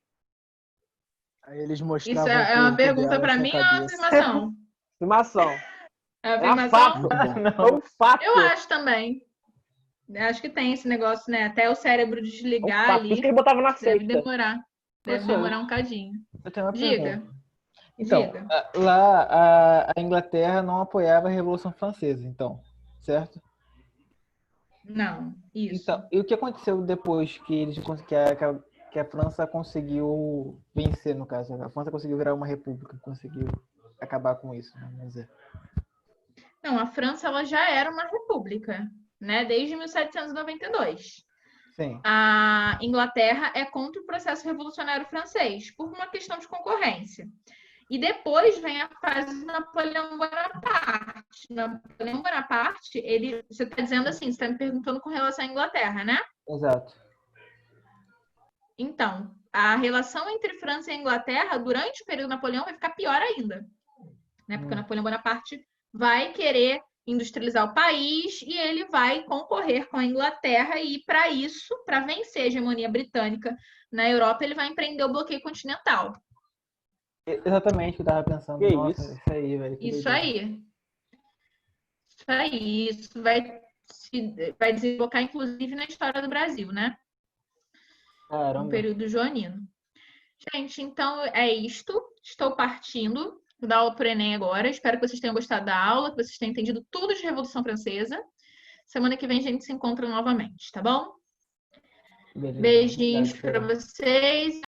Speaker 5: Aí eles
Speaker 1: Isso
Speaker 5: mostravam
Speaker 1: é
Speaker 5: o
Speaker 1: uma
Speaker 5: corpo
Speaker 1: pergunta
Speaker 5: dela
Speaker 1: pra
Speaker 5: sem
Speaker 1: mim ou é uma
Speaker 5: cabeça.
Speaker 1: afirmação?
Speaker 4: Afirmação.
Speaker 1: É uma
Speaker 4: É uma
Speaker 1: afirmação?
Speaker 4: fato. É um fato.
Speaker 1: Eu acho também. Eu acho que tem esse negócio, né? Até o cérebro
Speaker 4: É um
Speaker 1: desligar
Speaker 4: fato. Por isso
Speaker 1: ali,
Speaker 4: que ele botava na
Speaker 1: deve
Speaker 4: sexta.
Speaker 1: demorar. Deve
Speaker 2: Professor,
Speaker 1: demorar um cadinho.
Speaker 2: Eu tenho uma
Speaker 1: Diga.
Speaker 2: pergunta. Então,
Speaker 1: Diga.
Speaker 2: lá a Inglaterra não apoiava a Revolução Francesa, então, certo?
Speaker 1: Não, isso.
Speaker 2: Então, e o que aconteceu depois que que a França conseguiu vencer, no caso? A França conseguiu virar uma república, conseguiu acabar com isso, né? Vamos dizer.
Speaker 1: Não, a França ela já era uma república, né? Desde 1792.
Speaker 2: Sim.
Speaker 1: A Inglaterra é contra o processo revolucionário francês, por uma questão de concorrência. E depois vem a fase do Napoleão Bonaparte. Napoleão Bonaparte, você está dizendo assim, você está me perguntando com relação à Inglaterra, né?
Speaker 2: Exato.
Speaker 1: Então, a relação entre França e Inglaterra, durante o período Napoleão, vai ficar pior ainda. Né? Porque o Napoleão Bonaparte vai querer industrializar o país e ele vai concorrer com a Inglaterra e, para isso, para vencer a hegemonia britânica na Europa, ele vai empreender o bloqueio continental.
Speaker 2: Exatamente o que eu tava pensando.
Speaker 4: Que
Speaker 2: Nossa,
Speaker 4: isso?
Speaker 2: isso aí, velho. que
Speaker 1: Isso
Speaker 2: doideira.
Speaker 1: aí. Isso aí. Isso vai desembocar, inclusive, na história do Brasil, né? No
Speaker 2: Caramba.
Speaker 1: período joanino. Gente, então é isto. Estou partindo. Vou dar aula para o Enem agora. Espero que vocês tenham gostado da aula, que vocês tenham entendido tudo de Revolução Francesa. Semana que vem a gente se encontra novamente, tá bom?
Speaker 2: Beleza.
Speaker 1: Beijinhos
Speaker 2: Obrigado,
Speaker 1: para
Speaker 2: Fernanda.
Speaker 1: vocês.